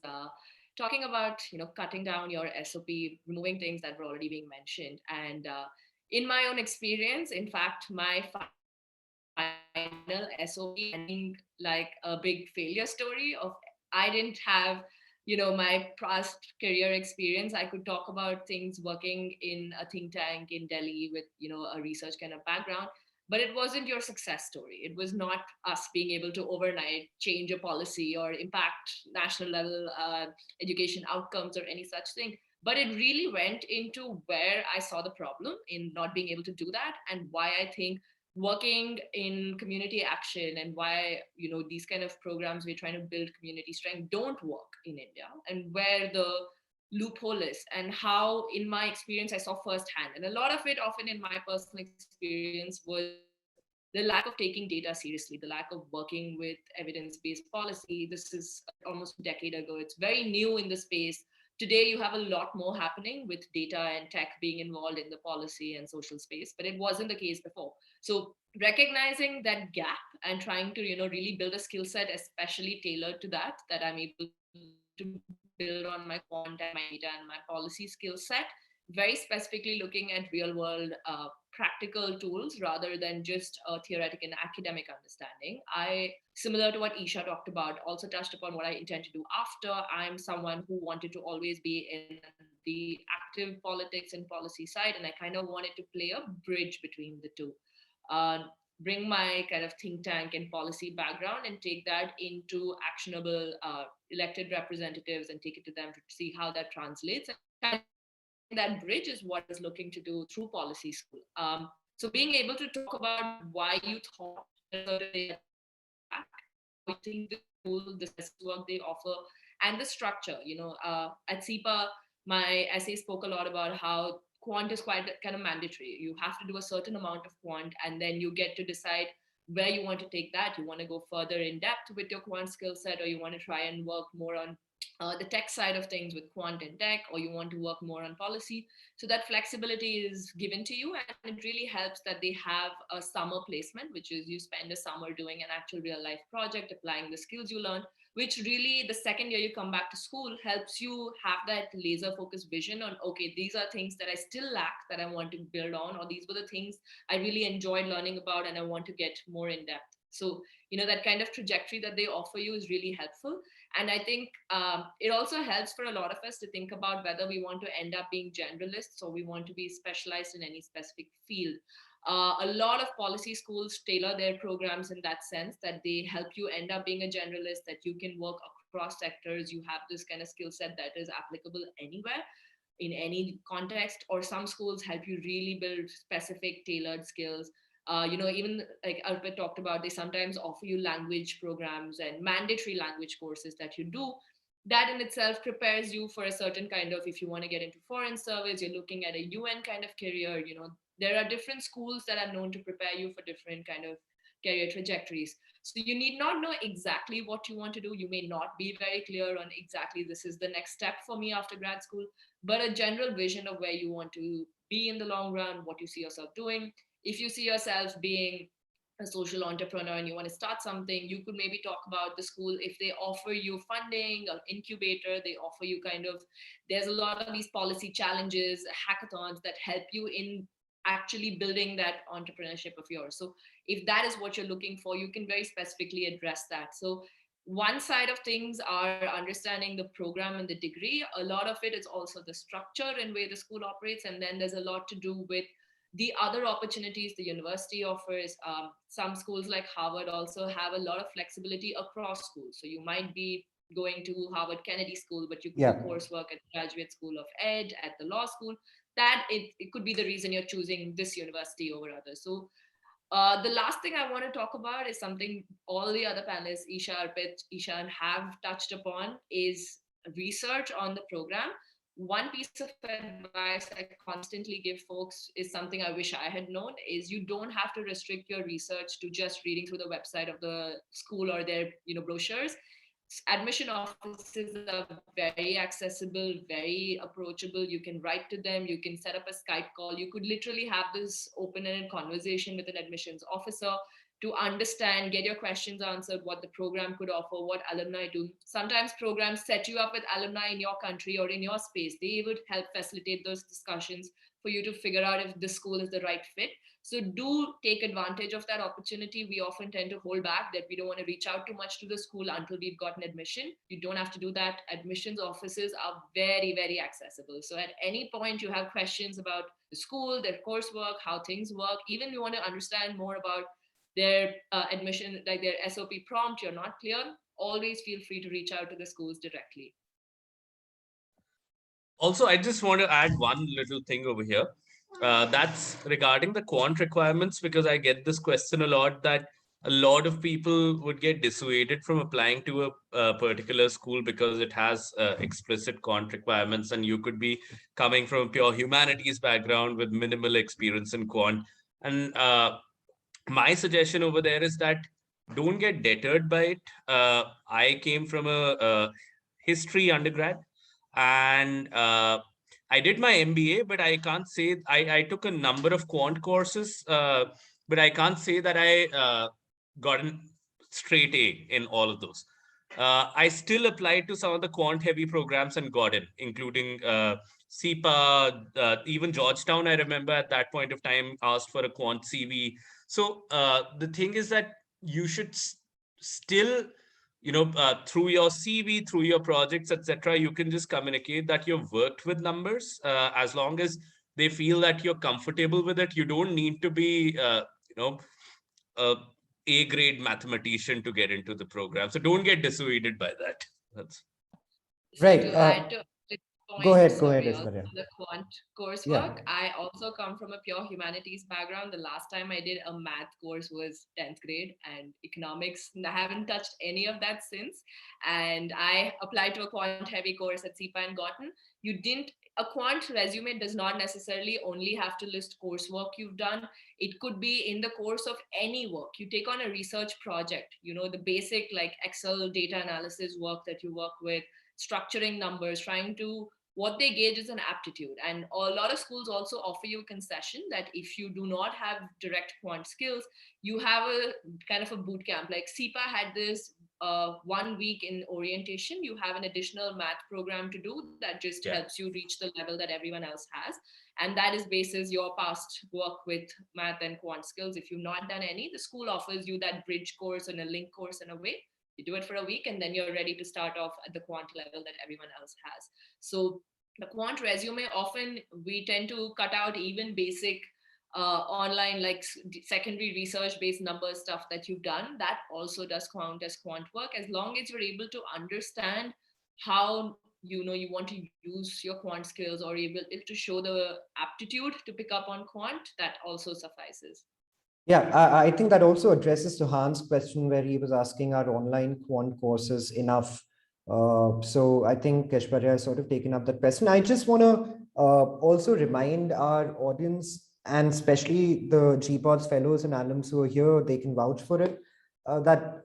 talking about cutting down your SOP, removing things that were already being mentioned. And in my own experience, in fact, my final SOP ending like a big failure story of I didn't have my past career experience. I could talk about things working in a think tank in Delhi with a research kind of background, but it wasn't your success story. It was not us being able to overnight change a policy or impact national level education outcomes or any such thing. But it really went into where I saw the problem in not being able to do that, and why I think working in community action and why these kind of programs we're trying to build community strength don't work in India, and where the loophole is, and how in my experience I saw firsthand, and a lot of it often in my personal experience was the lack of taking data seriously, the lack of working with evidence-based policy. This is almost a decade ago. It's very new in the space. Today you have a lot more happening with data and tech being involved in the policy and social space, but it wasn't the case before. So recognizing that gap and trying to really build a skill set especially tailored to that I'm able to build on my quant and my data and my policy skill set, very specifically looking at real world practical tools rather than just a theoretic and academic understanding. I, similar to what Isha talked about, also touched upon what I intend to do after. I'm someone who wanted to always be in the active politics and policy side, and I kind of wanted to play a bridge between the two. Uh, Bring my kind of think tank and policy background and take that into actionable elected representatives and take it to them to see how that translates. And that bridge is what I was looking to do through policy school. So being able to talk about why you thought a certain way back, how you think the tool, the work they offer, and the structure. At SEPA, my essay spoke a lot about how quant is quite kind of mandatory. You have to do a certain amount of quant, and then you get to decide where you want to take that. You want to go further in depth with your quant skill set, or you want to try and work more on the tech side of things with quant and tech, or you want to work more on policy. So that flexibility is given to you, and it really helps that they have a summer placement, which is you spend a summer doing an actual real life project, applying the skills you learn, which really the second year you come back to school helps you have that laser focused vision on, okay, these are things that I still lack that I want to build on, or these were the things I really enjoyed learning about and I want to get more in depth. So that kind of trajectory that they offer you is really helpful. And I think it also helps for a lot of us to think about whether we want to end up being generalists or we want to be specialized in any specific field. A lot of policy schools tailor their programs in that sense, that they help you end up being a generalist, that you can work across sectors. You have this kind of skill set that is applicable anywhere in any context, or some schools help you really build specific tailored skills. Even like Arpit talked about, they sometimes offer you language programs and mandatory language courses that you do. That in itself prepares you for a certain kind of, if you want to get into foreign service, you're looking at a UN kind of career. There are different schools that are known to prepare you for different kind of career trajectories. So you need not know exactly what you want to do. You may not be very clear on exactly this is the next step for me after grad school, but a general vision of where you want to be in the long run, what you see yourself doing. If you see yourself being a social entrepreneur and you want to start something, you could maybe talk about the school. If they offer you funding or incubator, they offer you kind of, there's a lot of these policy challenges, hackathons that help you in actually building that entrepreneurship of yours. So if that is what you're looking for, you can very specifically address that. So one side of things are understanding the program and the degree. A lot of it is also the structure and way the school operates. And then there's a lot to do with the other opportunities the university offers. Some schools like Harvard also have a lot of flexibility across schools. So you might be going to Harvard Kennedy School, but you could do coursework at the Graduate School of Ed, at the law school. That it could be the reason you're choosing this university over others. So the last thing I want to talk about is something all the other panelists, Isha, Arpit, Ishan, have touched upon, is research on the program. One piece of advice I constantly give folks is something I wish I had known, is you don't have to restrict your research to just reading through the website of the school or their brochures. admission offices are very accessible, very approachable. You can write to them, you can set up a Skype call. You could literally have this open-ended conversation with an admissions officer to understand, get your questions answered, what the program could offer, what alumni do. Sometimes programs set you up with alumni in your country or in your space. They would help facilitate those discussions for you to figure out if the school is the right fit. So do take advantage of that opportunity. We often tend to hold back that we don't want to reach out too much to the school until we've gotten admission. You don't have to do that. Admissions offices are very, very accessible. So at any point you have questions about the school, their coursework, how things work, even you want to understand more about their admission, like their SOP prompt, you're not clear, always feel free to reach out to the schools directly. Also, I just want to add one little thing over here. That's regarding the quant requirements, because I get this question a lot that a lot of people would get dissuaded from applying to a particular school because it has explicit quant requirements, and you could be coming from a pure humanities background with minimal experience in quant. And my suggestion over there is that don't get deterred by it. I came from a history undergrad, and I did my MBA, but I can't say I took a number of quant courses, but I can't say that I got a straight A in all of those. I still applied to some of the quant heavy programs and got in, including SEPA, even Georgetown. I remember at that point of time asked for a Quant Cv. So the thing is that you should still, through your CV, through your projects, etc., you can just communicate that you've worked with numbers. As long as they feel that you're comfortable with it, you don't need to be, a A-grade mathematician to get into the program. So don't get dissuaded by that. That's Right. To add to the point, Go ahead, Aishwarya, Aishwarya. the quant coursework, Yeah. I also come from a pure humanities background. The last time I did a math course was 10th grade, and economics, I haven't touched any of that since. And I applied to a quant heavy course at SEPA and gotten. You didn't A quant resume does not necessarily only have to list coursework you've done. It could be in the course of any work. You take on a research project, the basic like Excel data analysis work that you work with, structuring numbers, trying to, what they gauge is an aptitude. And a lot of schools also offer you a concession that if you do not have direct quant skills, you have a kind of a boot camp. Like SEPA had this 1 week in orientation, you have an additional math program to do that just helps you reach the level that everyone else has. And that is basis your past work with math and quant skills. If you've not done any, the school offers you that bridge course and a link course in a way. You do it for a week and then you're ready to start off at the quant level that everyone else has. So the quant resume, often we tend to cut out even basic online, like secondary research based number stuff that you've done. That also does count as quant work, as long as you're able to understand how you want to use your quant skills or able to show the aptitude to pick up on quant. That also suffices. Yeah, I think that also addresses to Han's question where he was asking, are online quant courses enough? So I think Aishwarya has sort of taken up that question. I just want to also remind our audience, and especially the GPODS fellows and alums who are here, they can vouch for it, that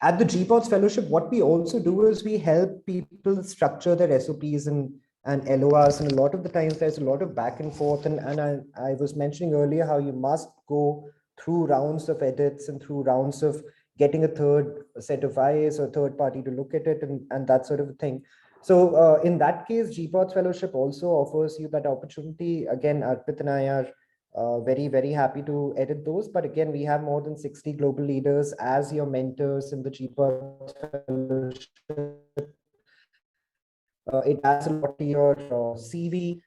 at the GPODS fellowship, what we also do is we help people structure their SOPs and LORs, and a lot of the times there's a lot of back and forth, and I was mentioning earlier how you must go through rounds of edits and through rounds of getting a third set of eyes or third party to look at it and that sort of a thing. So in that case, GPODS fellowship also offers you that opportunity. Again, Arpit and I are very, very happy to edit those. But again, we have more than 60 global leaders as your mentors in the GPODS fellowship. It adds a lot to your CV,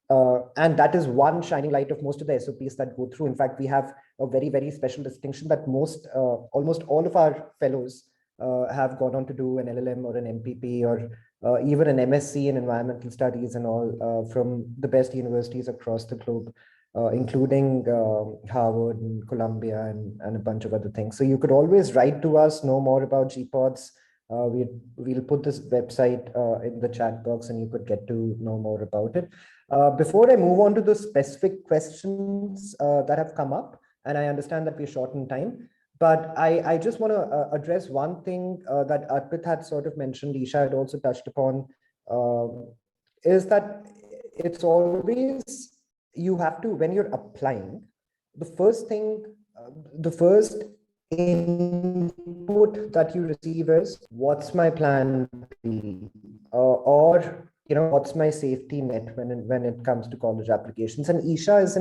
and that is one shining light of most of the SOPs that go through. In fact, we have a very, very special distinction that almost all of our fellows have gone on to do an LLM or an MPP or even an MSc in environmental studies and all from the best universities across the globe, including Harvard and Columbia and a bunch of other things. So you could always write to us, know more about GPODS. We'll put this website in the chat box and you could get to know more about it. Before I move on to the specific questions that have come up, and I understand that we're short in time, But I just want to address one thing that Arpit had sort of mentioned, Isha had also touched upon, is that it's always, you have to, when you're applying, the first thing, the first input that you receive is, what's my plan B? Or, what's my safety net when it comes to college applications? And Isha is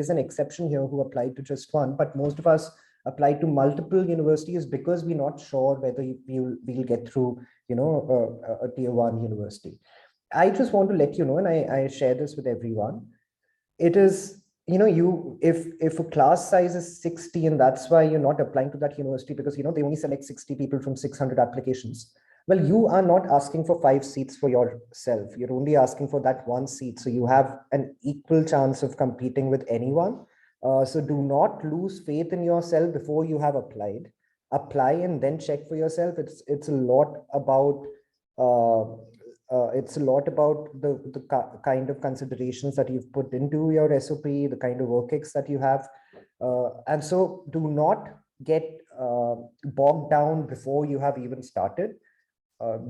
an exception here who applied to just one, but most of us apply to multiple universities because we're not sure whether we'll get through, a tier 1 university. I just want to let you know, and I share this with everyone. It is, if a class size is 60, and that's why you're not applying to that university, because, they only select 60 people from 600 applications. Well, you are not asking for 5 seats for yourself. You're only asking for that 1 seat. So you have an equal chance of competing with anyone. So do not lose faith in yourself before you have applied. Apply and then check for yourself. It's a lot about the kind of considerations that you've put into your SOP, the kind of work ex that you have, and so do not get bogged down before you have even started.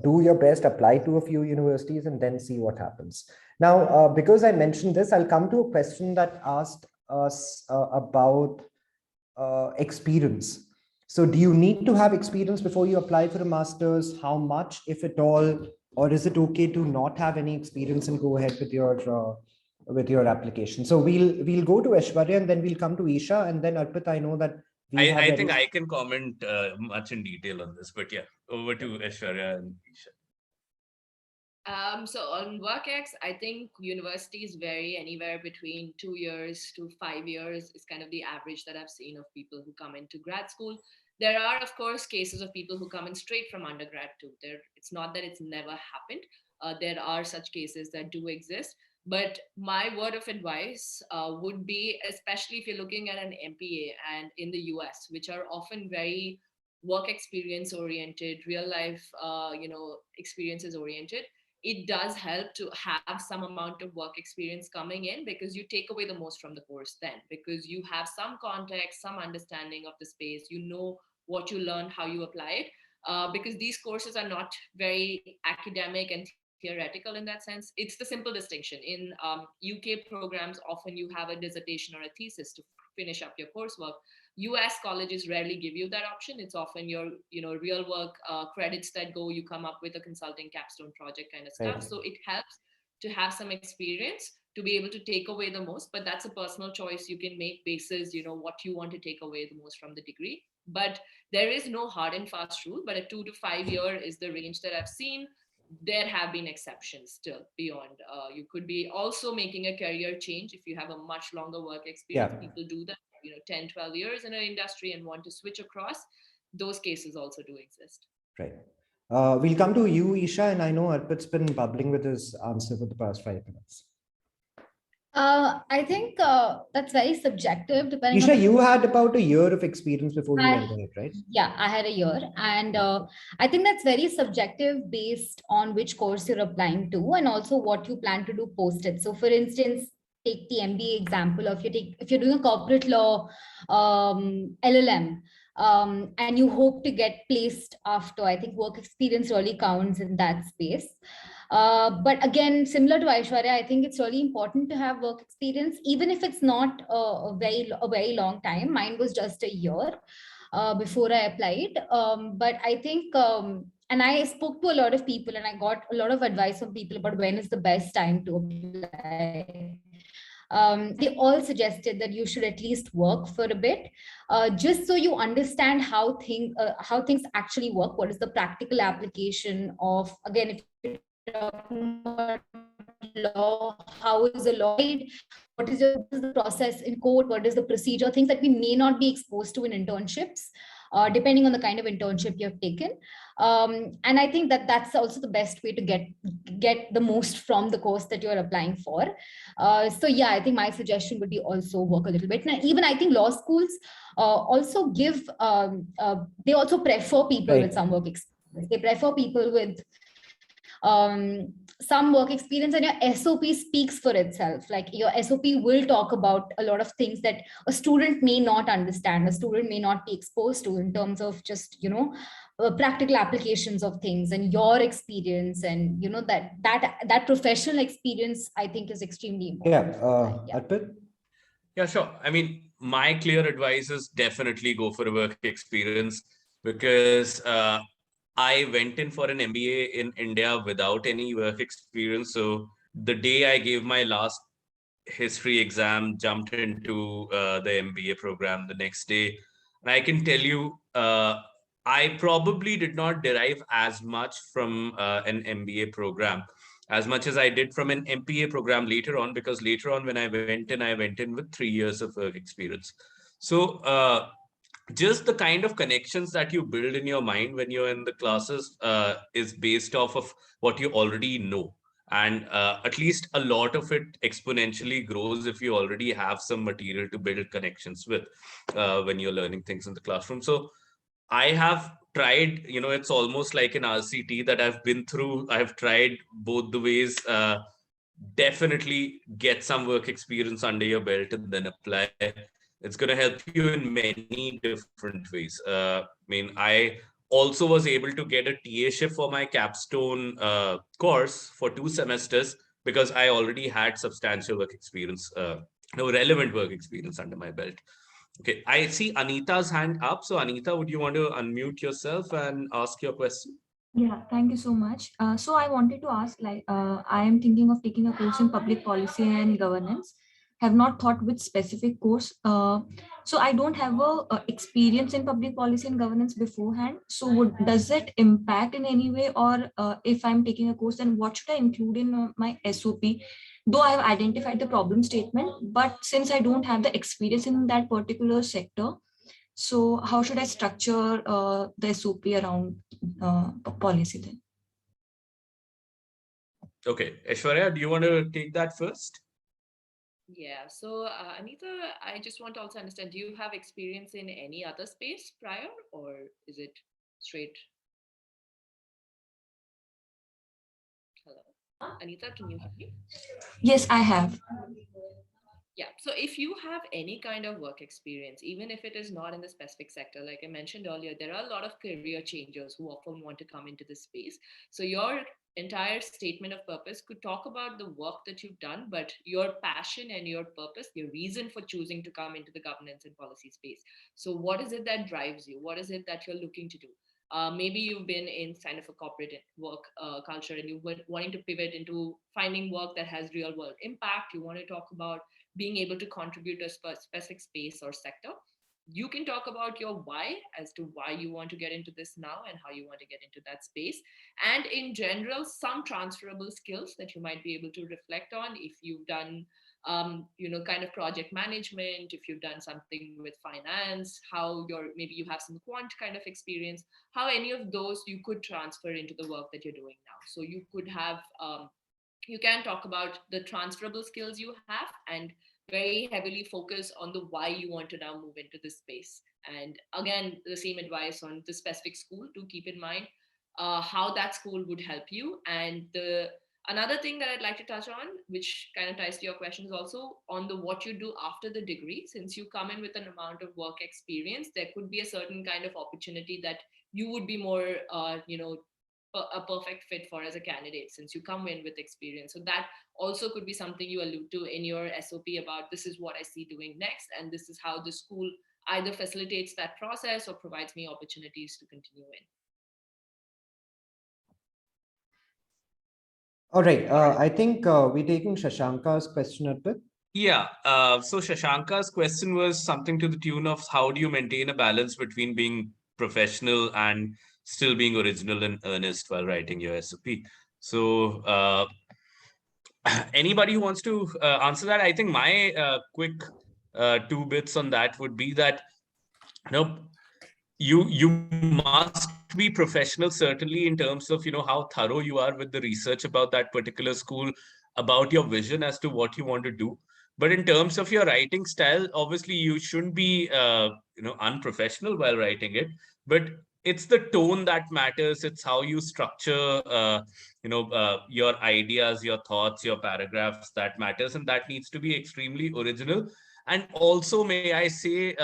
Do your best, apply to a few universities, and then see what happens. Now, because I mentioned this, I'll come to a question that asked us about experience. So do you need to have experience before you apply for a master's? How much, if at all? Or is it okay to not have any experience and go ahead with your application? So we'll go to Aishwarya, and then we'll come to Isha, and then Arpit, I know that I think I can comment much in detail on this, but yeah, over to Aishwarya and Isha. So on WorkX, I think universities vary anywhere between 2 years to 5 years is kind of the average that I've seen of people who come into grad school. There are, of course, cases of people who come in straight from undergrad too. It's not that it's never happened. There are such cases that do exist. But my word of advice would be, especially if you're looking at an MPA and in the US, which are often very work experience oriented, real life, experiences oriented, it does help to have some amount of work experience coming in, because you take away the most from the course then, because you have some context, some understanding of the space, what you learned, how you apply it, because these courses are not very academic and theoretical in that sense. It's the simple distinction. In UK programs, often you have a dissertation or a thesis to finish up your coursework. US colleges rarely give you that option. It's often your, real work credits that go, you come up with a consulting capstone project kind of stuff. So it helps to have some experience to be able to take away the most, but that's a personal choice you can make basis, what you want to take away the most from the degree. But there is no hard and fast rule, but a 2 to 5 year is the range that I've seen. There have been exceptions still beyond. You could be also making a career change if you have a much longer work experience. Yeah. People do that, 10, 12 years in an industry and want to switch across. Those cases also do exist. Right. We'll come to you, Isha, and I know Arpit's been bubbling with his answer for the past 5 minutes. I think that's very subjective. Depending Isha, on you had about a year of experience before you went ahead, right? Yeah, I had a year. And I think that's very subjective based on which course you're applying to and also what you plan to do post it. So for instance, take the MBA example of if you're doing a corporate law LLM, and you hope to get placed after, I think work experience really counts in that space. But again, similar to Aishwarya, I think it's really important to have work experience, even if it's not a very long time. Mine was just a year before I applied. But I think, and I spoke to a lot of people and I got a lot of advice from people about when is the best time to apply. They all suggested that you should at least work for a bit, just so you understand how things actually work. What is the practical application of, again, if you're talking about law, how is the law? What is the process in court? What is the procedure? Things that we may not be exposed to in internships, depending on the kind of internship you have taken. And I think that's also the best way to get the most from the course that you're applying for. So yeah, I think my suggestion would be also work a little bit. Now, even I think law schools also give, they also prefer people with some work experience. They prefer people with some work experience, and your SOP speaks for itself. Like your SOP will talk about a lot of things that a student may not understand, a student may not be exposed to in terms of just, practical applications of things and your experience, and that professional experience, I think, is extremely important. Arpit? Yeah, sure. I mean, my clear advice is definitely go for a work experience, because I went in for an MBA in India without any work experience. So the day I gave my last history exam, jumped into the MBA program the next day. And I can tell you, I probably did not derive as much from an MBA program as much as I did from an MPA program later on, because later on when I went in with 3 years of work experience. So just the kind of connections that you build in your mind when you're in the classes is based off of what you already know. And at least a lot of it exponentially grows if you already have some material to build connections with when you're learning things in the classroom. So I have tried, it's almost like an RCT that I've been through. I've tried both the ways. Definitely get some work experience under your belt and then apply. It's going to help you in many different ways. I also was able to get a TA-ship for my capstone course for 2 semesters because I already had substantial work experience, no relevant work experience under my belt. Okay, I see Anita's hand up. So Anita, would you want to unmute yourself and ask your question? Yeah, thank you so much. So I wanted to ask, I am thinking of taking a course in public policy and governance. Have not thought which specific course. So I don't have a experience in public policy and governance beforehand. So does it impact in any way, or if I'm taking a course, then what should I include in my SOP? Though I have identified the problem statement, but since I don't have the experience in that particular sector, so how should I structure the SOP around policy then? Okay, Aishwarya, do you want to take that first? Yeah, so Anita, I just want to also understand, do you have experience in any other space prior, or is it straight? Hello, Anita, can you hear me? Yes, I have. Yeah, so if you have any kind of work experience, even if it is not in the specific sector, like I mentioned earlier, there are a lot of career changers who often want to come into this space. So your entire statement of purpose could talk about the work that you've done, but your passion and your purpose, your reason for choosing to come into the governance and policy space. So what is it that drives you? What is it that you're looking to do? Maybe you've been in kind of a corporate work culture and you've been wanting to pivot into finding work that has real world impact. You want to talk about being able to contribute to a specific space or sector. You can talk about your why as to why you want to get into this now and how you want to get into that space. And in general, some transferable skills that you might be able to reflect on if you've done kind of project management, if you've done something with finance, how maybe you have some quant kind of experience, how any of those you could transfer into the work that you're doing now. So you could have you can talk about the transferable skills you have and very heavily focus on the why you want to now move into this space. And again, the same advice on the specific school to keep in mind how that school would help you. And another thing that I'd like to touch on, which kind of ties to your question, is also on the what you do after the degree. Since you come in with an amount of work experience, there could be a certain kind of opportunity that you would be more a perfect fit for as a candidate, since you come in with experience. So that also could be something you allude to in your SOP about, this is what I see doing next, and this is how the school either facilitates that process or provides me opportunities to continue in. All right. I think we're taking Shashanka's question a bit. Yeah. So Shashanka's question was something to the tune of, how do you maintain a balance between being professional and still being original and earnest while writing your SOP? So anybody who wants to answer that, I think my quick 2 bits on that would be that, you must be professional, certainly in terms of how thorough you are with the research about that particular school, about your vision as to what you want to do. But in terms of your writing style, obviously you shouldn't be unprofessional while writing it. But it's the tone that matters. It's how you structure, your ideas, your thoughts, your paragraphs that matters, and that needs to be extremely original. And also, may I say,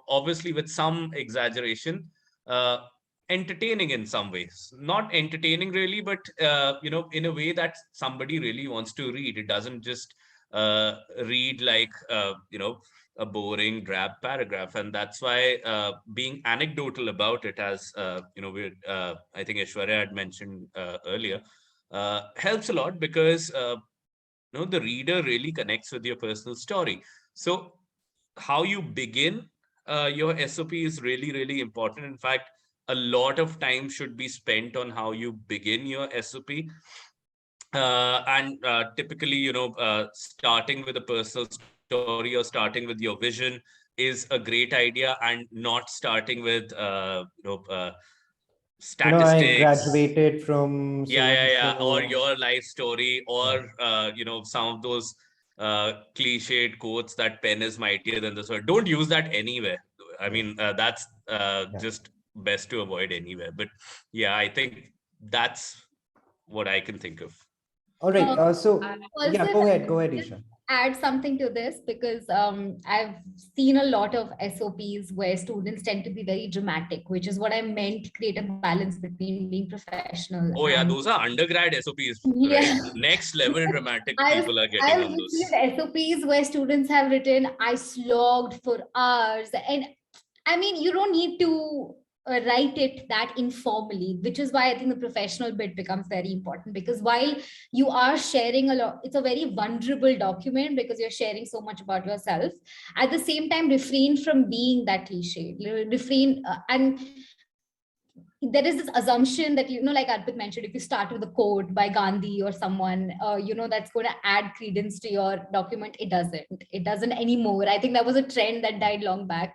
obviously with some exaggeration, uh, entertaining in some ways. Not entertaining really, but in a way that somebody really wants to read. It doesn't just read like a boring drab paragraph. And that's why being anecdotal about it, as I think Aishwarya had mentioned earlier, helps a lot, because the reader really connects with your personal story. So how you begin your SOP is really, really important. In fact, a lot of time should be spent on how you begin your SOP. And typically, starting with a personal story or starting with your vision is a great idea, and not starting with I statistics. graduated from Yeah, so yeah, and yeah. Or so. your life story, Yeah. or some of those cliched quotes that pen is mightier than the sword. Don't use that anywhere. I Yeah. mean, that's Yeah. just best to avoid anywhere. But yeah, I think that's what I can think of. All right. I, Yeah, Also, if go I ahead. Go could ahead, just Isha. add something to this, because I've seen a lot of SOPs where students tend to be very dramatic, which is what I meant to create a balance between being professional Oh yeah, and those are undergrad SOPs, right? yeah. Next level dramatic I've people are getting I've on received those. SOPs where students have written, I slogged for hours. And I mean, you don't need to write it that informally, which is why I think the professional bit becomes very important. Because while you are sharing a lot, it's a very vulnerable document because you're sharing so much about yourself. At the same time, refrain from being that cliche. Refrain and there is this assumption that, like Arpit mentioned, if you start with a quote by Gandhi or someone, that's going to add credence to your document. It doesn't anymore. I think that was a trend that died long back.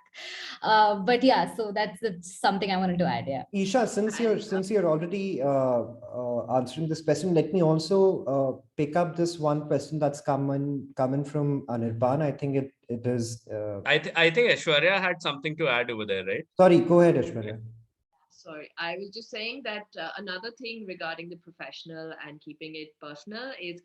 But yeah, so that's something I wanted to add. Yeah. Isha, since you're already answering this question, let me also pick up this one question that's coming from Anirban. I think it is. I think Aishwarya had something to add over there, right? Sorry, go ahead, Ashwarya. sorry, I was just saying that another thing regarding the professional and keeping it personal is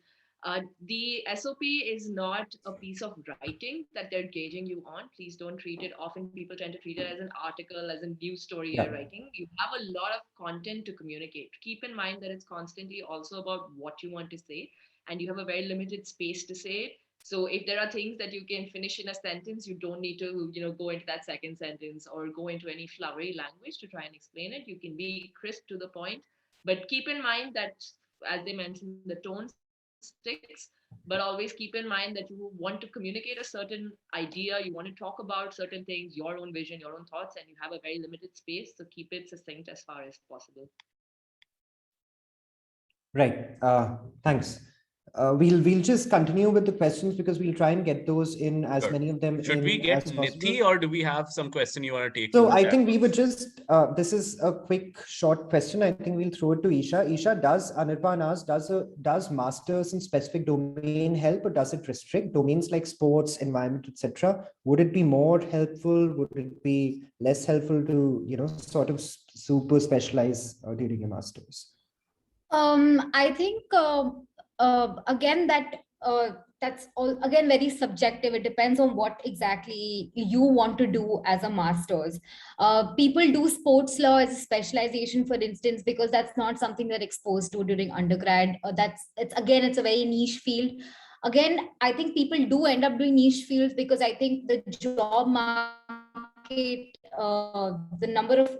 the SOP is not a piece of writing that they're gauging you on. Please don't treat it. Often people tend to treat it as an article, as a news story Yeah. you're writing. You have a lot of content to communicate. Keep in mind that it's constantly also about what you want to say, and you have a very limited space to say it. So if there are things that you can finish in a sentence, you don't need to, go into that second sentence or go into any flowery language to try and explain it. You can be crisp to the point, but keep in mind that, as they mentioned, the tone sticks. But always keep in mind that you want to communicate a certain idea, you want to talk about certain things, your own vision, your own thoughts, and you have a very limited space. So keep it succinct as far as possible. Right. Thanks. We'll just continue with the questions because we'll try and get those in, as Sure. many of them Should we in get as possible. Nithi, or do we have some question you want to take So from the I chat think we would box? just, this is a quick, short question. I think we'll throw it to Isha. Isha, does Anirban ask, does masters in specific domain help, or does it restrict domains like sports, environment, etc.? Would it be more helpful? Would it be less helpful to, sort of super specialize during your masters? I think again that's all again very subjective. It depends on what exactly you want to do as a master's. People do sports law as a specialization, for instance, because that's not something they're exposed to during undergrad. It's a very niche field. Again, I think people do end up doing niche fields because I think the job market, the number of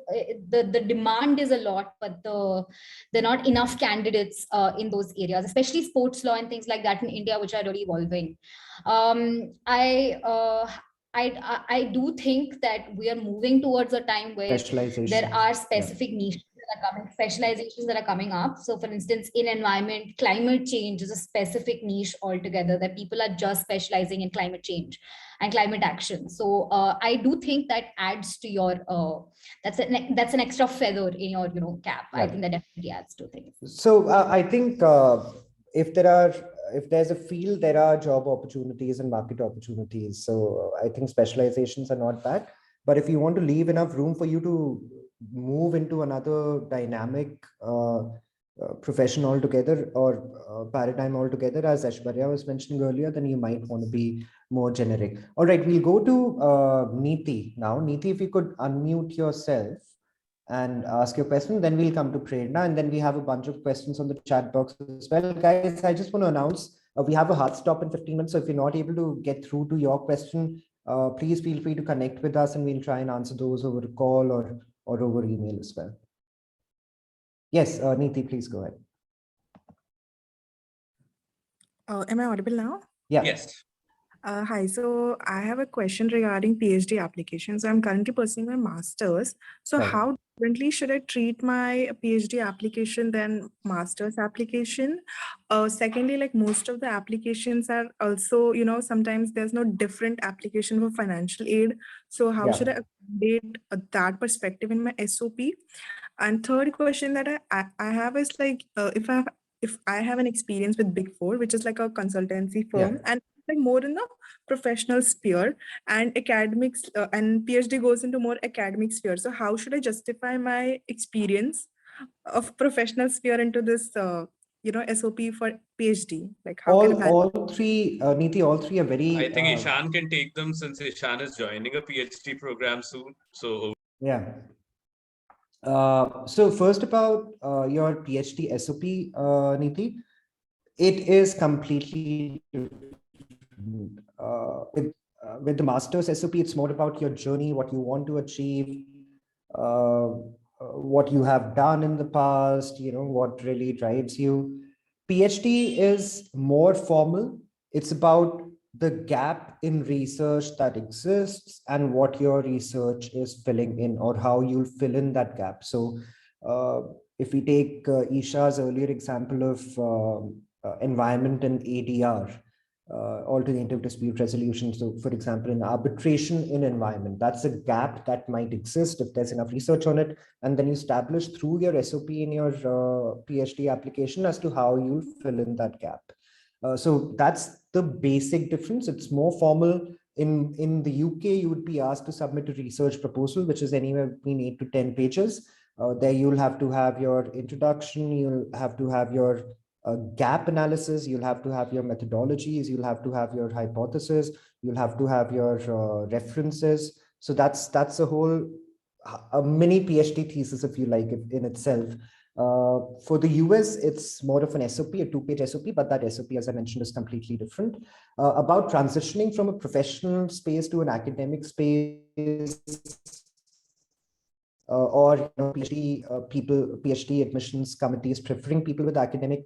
the demand is a lot, but there are not enough candidates in those areas, especially sports law and things like that in India, which are really evolving. Um, I, uh, I do think that we are moving towards a time where there Specialization. are Yeah. specific niches that are coming, specializations that are coming up. So, for instance, in environment, climate change is a specific niche altogether that people are just specializing in climate change and climate action. So, I do think that adds to your that's an extra feather in your cap. I Right. think that definitely adds to things. So I think if there's a field, there are job opportunities and market opportunities. So I think specializations are not bad. But if you want to leave enough room for you to move into another dynamic profession altogether, or paradigm altogether, as Aishwarya was mentioning earlier, then you might want to be more generic. All right, we'll go to Neeti now. Neeti, if you could unmute yourself and ask your question, then we'll come to Prerna, and then we have a bunch of questions on the chat box as well. Guys, I just want to announce we have a hard stop in 15 minutes, so if you're not able to get through to your question, please feel free to connect with us, and we'll try and answer those over a call or over email as well. Yes, Neeti, please go ahead. Am I audible now? Yeah. Yes. Hi, so I have a question regarding PhD applications. I'm currently pursuing my master's. So Right. how differently should I treat my PhD application than master's application? Secondly, like most of the applications are also, sometimes there's no different application for financial aid. So how should I accommodate that perspective in my SOP? And third question that I have is like, if I have an experience with Big Four, which is like a consultancy firm, and like more in the professional sphere, and academics and PhD goes into more academic sphere. So how should I justify my experience of professional sphere into this, SOP for PhD? Like how can I manage? All three, Neeti, all three are very. I think Ishan can take them since Ishan is joining a PhD program soon. So yeah. So first about your PhD SOP, Neeti, it is completely different. With the master's SOP, it's more about your journey, what you want to achieve, what you have done in the past, what really drives you. PhD is more formal. It's about the gap in research that exists and what your research is filling in, or how you'll fill in that gap. So if we take Isha's earlier example of environment and ADR, alternative dispute resolution. So for example, in arbitration in environment, that's a gap that might exist if there's enough research on it. And then you establish through your SOP in your PhD application as to how you'll fill in that gap. So that's the basic difference. It's more formal. In the UK, you would be asked to submit a research proposal, which is anywhere between 8 to 10 pages. There you'll have to have your introduction, you'll have to have your gap analysis, you'll have to have your methodologies, you'll have to have your hypothesis, you'll have to have your references. So that's a whole a mini PhD thesis, if you like, in itself. For the US, it's more of an SOP, a 2-page SOP, but that SOP, as I mentioned, is completely different. About transitioning from a professional space to an academic space, or PhD admissions committees preferring people with academic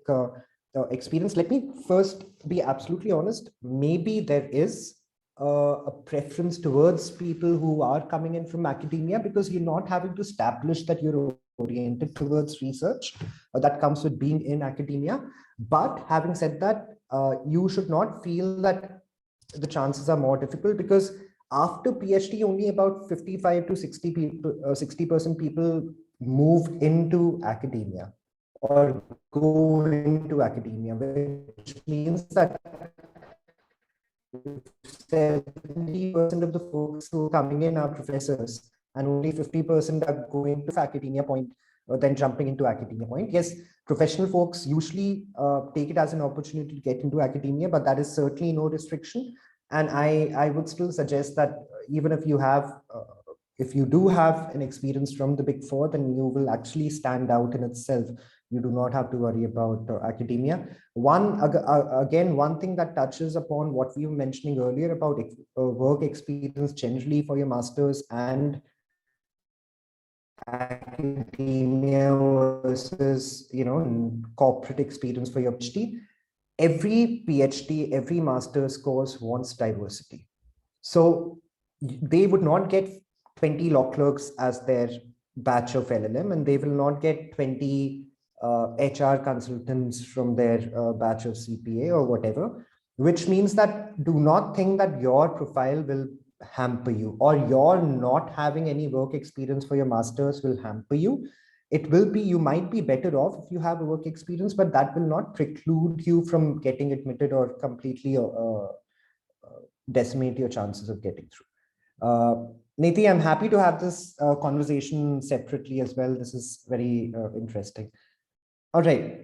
experience. Let me first be absolutely honest. Maybe there is a preference towards people who are coming in from academia, because you're not having to establish that you're oriented towards research. That comes with being in academia. But having said that, you should not feel that the chances are more difficult, because after PhD, only about 55 to 60 people, 60% people move into academia or go into academia, which means that 70% of the folks who are coming in are professors, and only 50% are going to academia point, or then jumping into academia point. Yes, professional folks usually take it as an opportunity to get into academia, but that is certainly no restriction. And I would still suggest that even if you have, if you do have an experience from the Big Four, then you will actually stand out in itself. You do not have to worry about academia. One thing that touches upon what we were mentioning earlier about work experience generally for your master's and academia versus corporate experience for your PhD. Every PhD, every master's course wants diversity. So they would not get 20 law clerks as their batch of LLM, and they will not get 20 HR consultants from their batch of CPA or whatever, which means that do not think that your profile will hamper you, or your not having any work experience for your master's will hamper you. It will be, you might be better off if you have a work experience, but that will not preclude you from getting admitted or completely decimate your chances of getting through. Niti, I'm happy to have this conversation separately as well. This is very interesting. All right.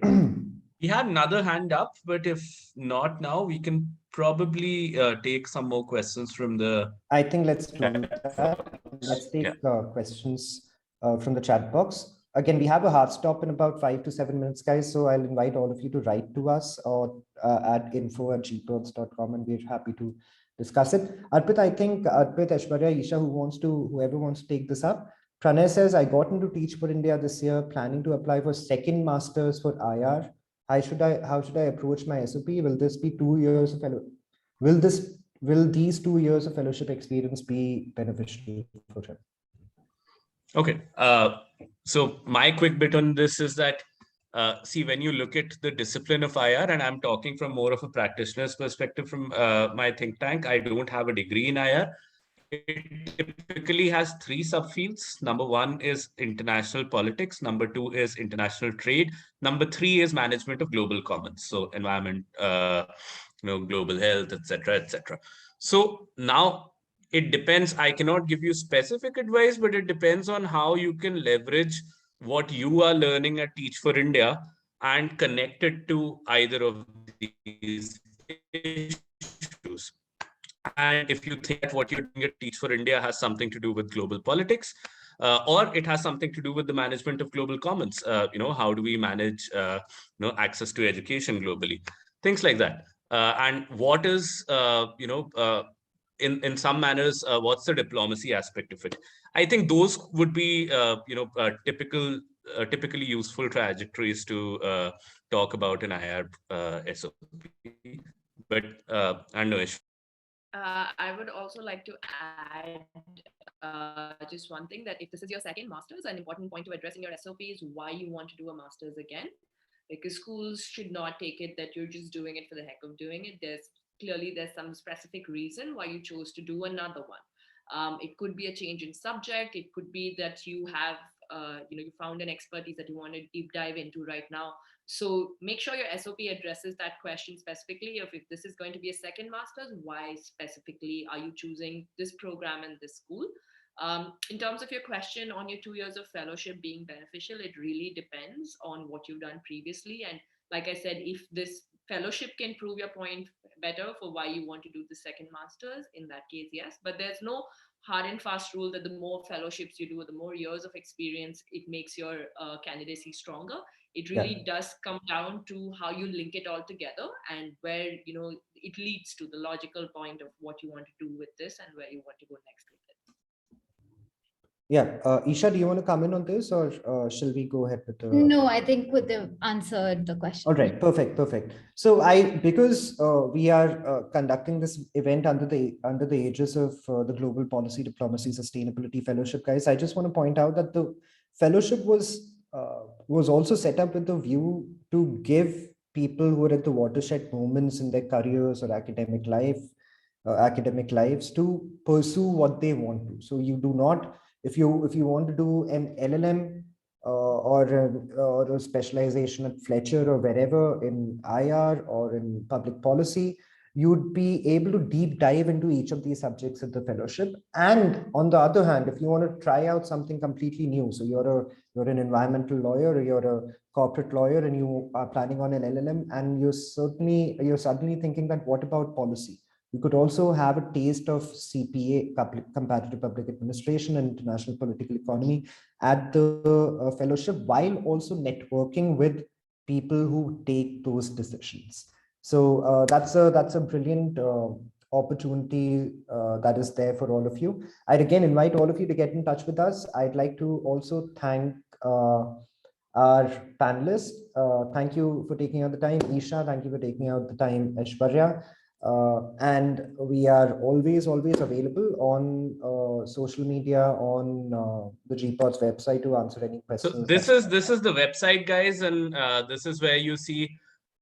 We had another hand up, but if not now, we can probably take some more questions from the. I think let's do chat that. box. Let's take Yeah. questions from the chat box. Again, we have a hard stop in about 5 to 7 minutes, guys. So I'll invite all of you to write to us or at info@gperls.com, and we're happy to discuss it. Arpit, I think Arpit, Aishwarya, Isha, whoever wants to take this up. Pranay says, I got into Teach for India this year, planning to apply for second masters for IR. How should I approach my SOP? Will this be 2 years of will these 2 years of fellowship experience be beneficial for him? Okay. So my quick bit on this is that, see, when you look at the discipline of IR, and I'm talking from more of a practitioner's perspective from my think tank, I don't have a degree in IR. It typically has three subfields. Number one is international politics. Number two is international trade. Number three is management of global commons. So environment, global health, etc., etc. So now it depends. I cannot give you specific advice, but it depends on how you can leverage what you are learning at Teach for India and connect it to either of these issues. And if you think that what you're doing at Teach for India has something to do with global politics, or it has something to do with the management of global commons, how do we manage, access to education globally, things like that. And what is, in some manners, what's the diplomacy aspect of it? I think those would be, typically useful trajectories to talk about in IR SOP. But I don't know. I would also like to add just one thing, that if this is your second master's, an important point to address in your SOP is why you want to do a master's again. Because schools should not take it that you're just doing it for the heck of doing it. There's some specific reason why you chose to do another one. It could be a change in subject. It could be that you have, you found an expertise that you want to deep dive into right now. So make sure your SOP addresses that question specifically of, if this is going to be a second master's, why specifically are you choosing this program and this school? In terms of your question on your 2 years of fellowship being beneficial, it really depends on what you've done previously. And like I said, if this fellowship can prove your point better for why you want to do the second master's, in that case, yes. But there's no hard and fast rule that the more fellowships you do, the more years of experience, it makes your candidacy stronger. It really does come down to how you link it all together, and where it leads to the logical point of what you want to do with this and where you want to go next with it. Yeah, Isha, do you want to come in on this, or shall we go ahead with the? No, I think they've answered the question. All right, perfect. So because we are conducting this event under the aegis of the Global Policy Diplomacy Sustainability Fellowship, guys, I just want to point out that the fellowship was also set up with the view to give people who are at the watershed moments in their careers or academic lives to pursue what they want to. So you do not, if you want to do an LLM or a specialization at Fletcher or wherever in IR or in public policy, you'd be able to deep dive into each of these subjects at the fellowship. And on the other hand, if you want to try out something completely new, so you're an environmental lawyer, or you're a corporate lawyer, and you are planning on an LLM, and you're suddenly thinking that, what about policy? You could also have a taste of CPA, comparative public administration, and international political economy at the fellowship, while also networking with people who take those decisions. So that's a brilliant opportunity that is there for all of you. I'd again invite all of you to get in touch with us. I'd like to also thank our panelists. Thank you for taking out the time, Isha. Thank you for taking out the time, Aishwarya. And we are always available on social media, on the GPOD's website, to answer any questions. So this is the website, guys, and this is where you see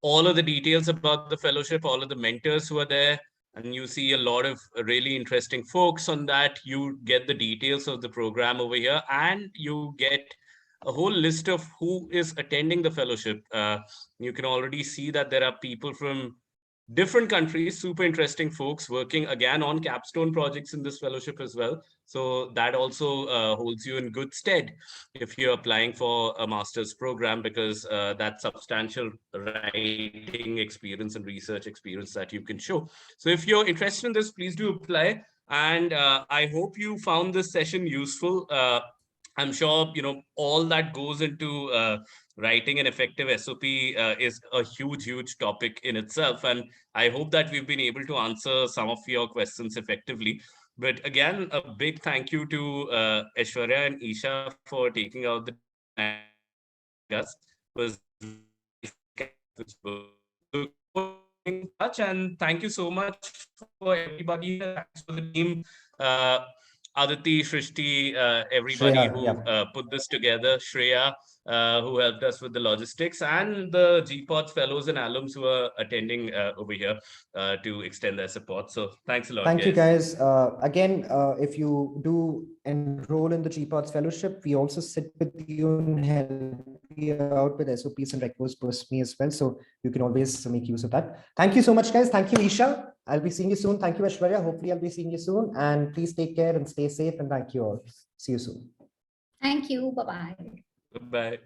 all of the details about the fellowship, all of the mentors who are there, and you see a lot of really interesting folks on that. You get the details of the program over here, and you get a whole list of who is attending the fellowship. You can already see that there are people from different countries, super interesting folks working again on capstone projects in this fellowship as well. So that also holds you in good stead if you're applying for a master's program, because that's substantial writing experience and research experience that you can show. So if you're interested in this, please do apply. And I hope you found this session useful. I'm sure, all that goes into writing an effective SOP is a huge topic in itself. And I hope that we've been able to answer some of your questions effectively. But again, a big thank you to Aishwarya and Isha for taking out the time and joining us. It was looking forward to staying in touch, and thank you so much for everybody here. Thanks for the team. Aditi, Shrishti, everybody Shreya, who yeah. put this together, Shreya, who helped us with the logistics, and the GPOTS fellows and alums who are attending over here to extend their support. So thanks a lot, Thank you, guys. guys. Again, if you do enroll in the GPOTS fellowship, we also sit with you and help you out with SOPs and records personally as well. So you can always make use of that. Thank you so much, guys. Thank you, Isha. I'll be seeing you soon. Thank you, Aishwarya. Hopefully, I'll be seeing you soon. And please take care and stay safe. And thank you all. See you soon. Thank you. Bye-bye. Goodbye.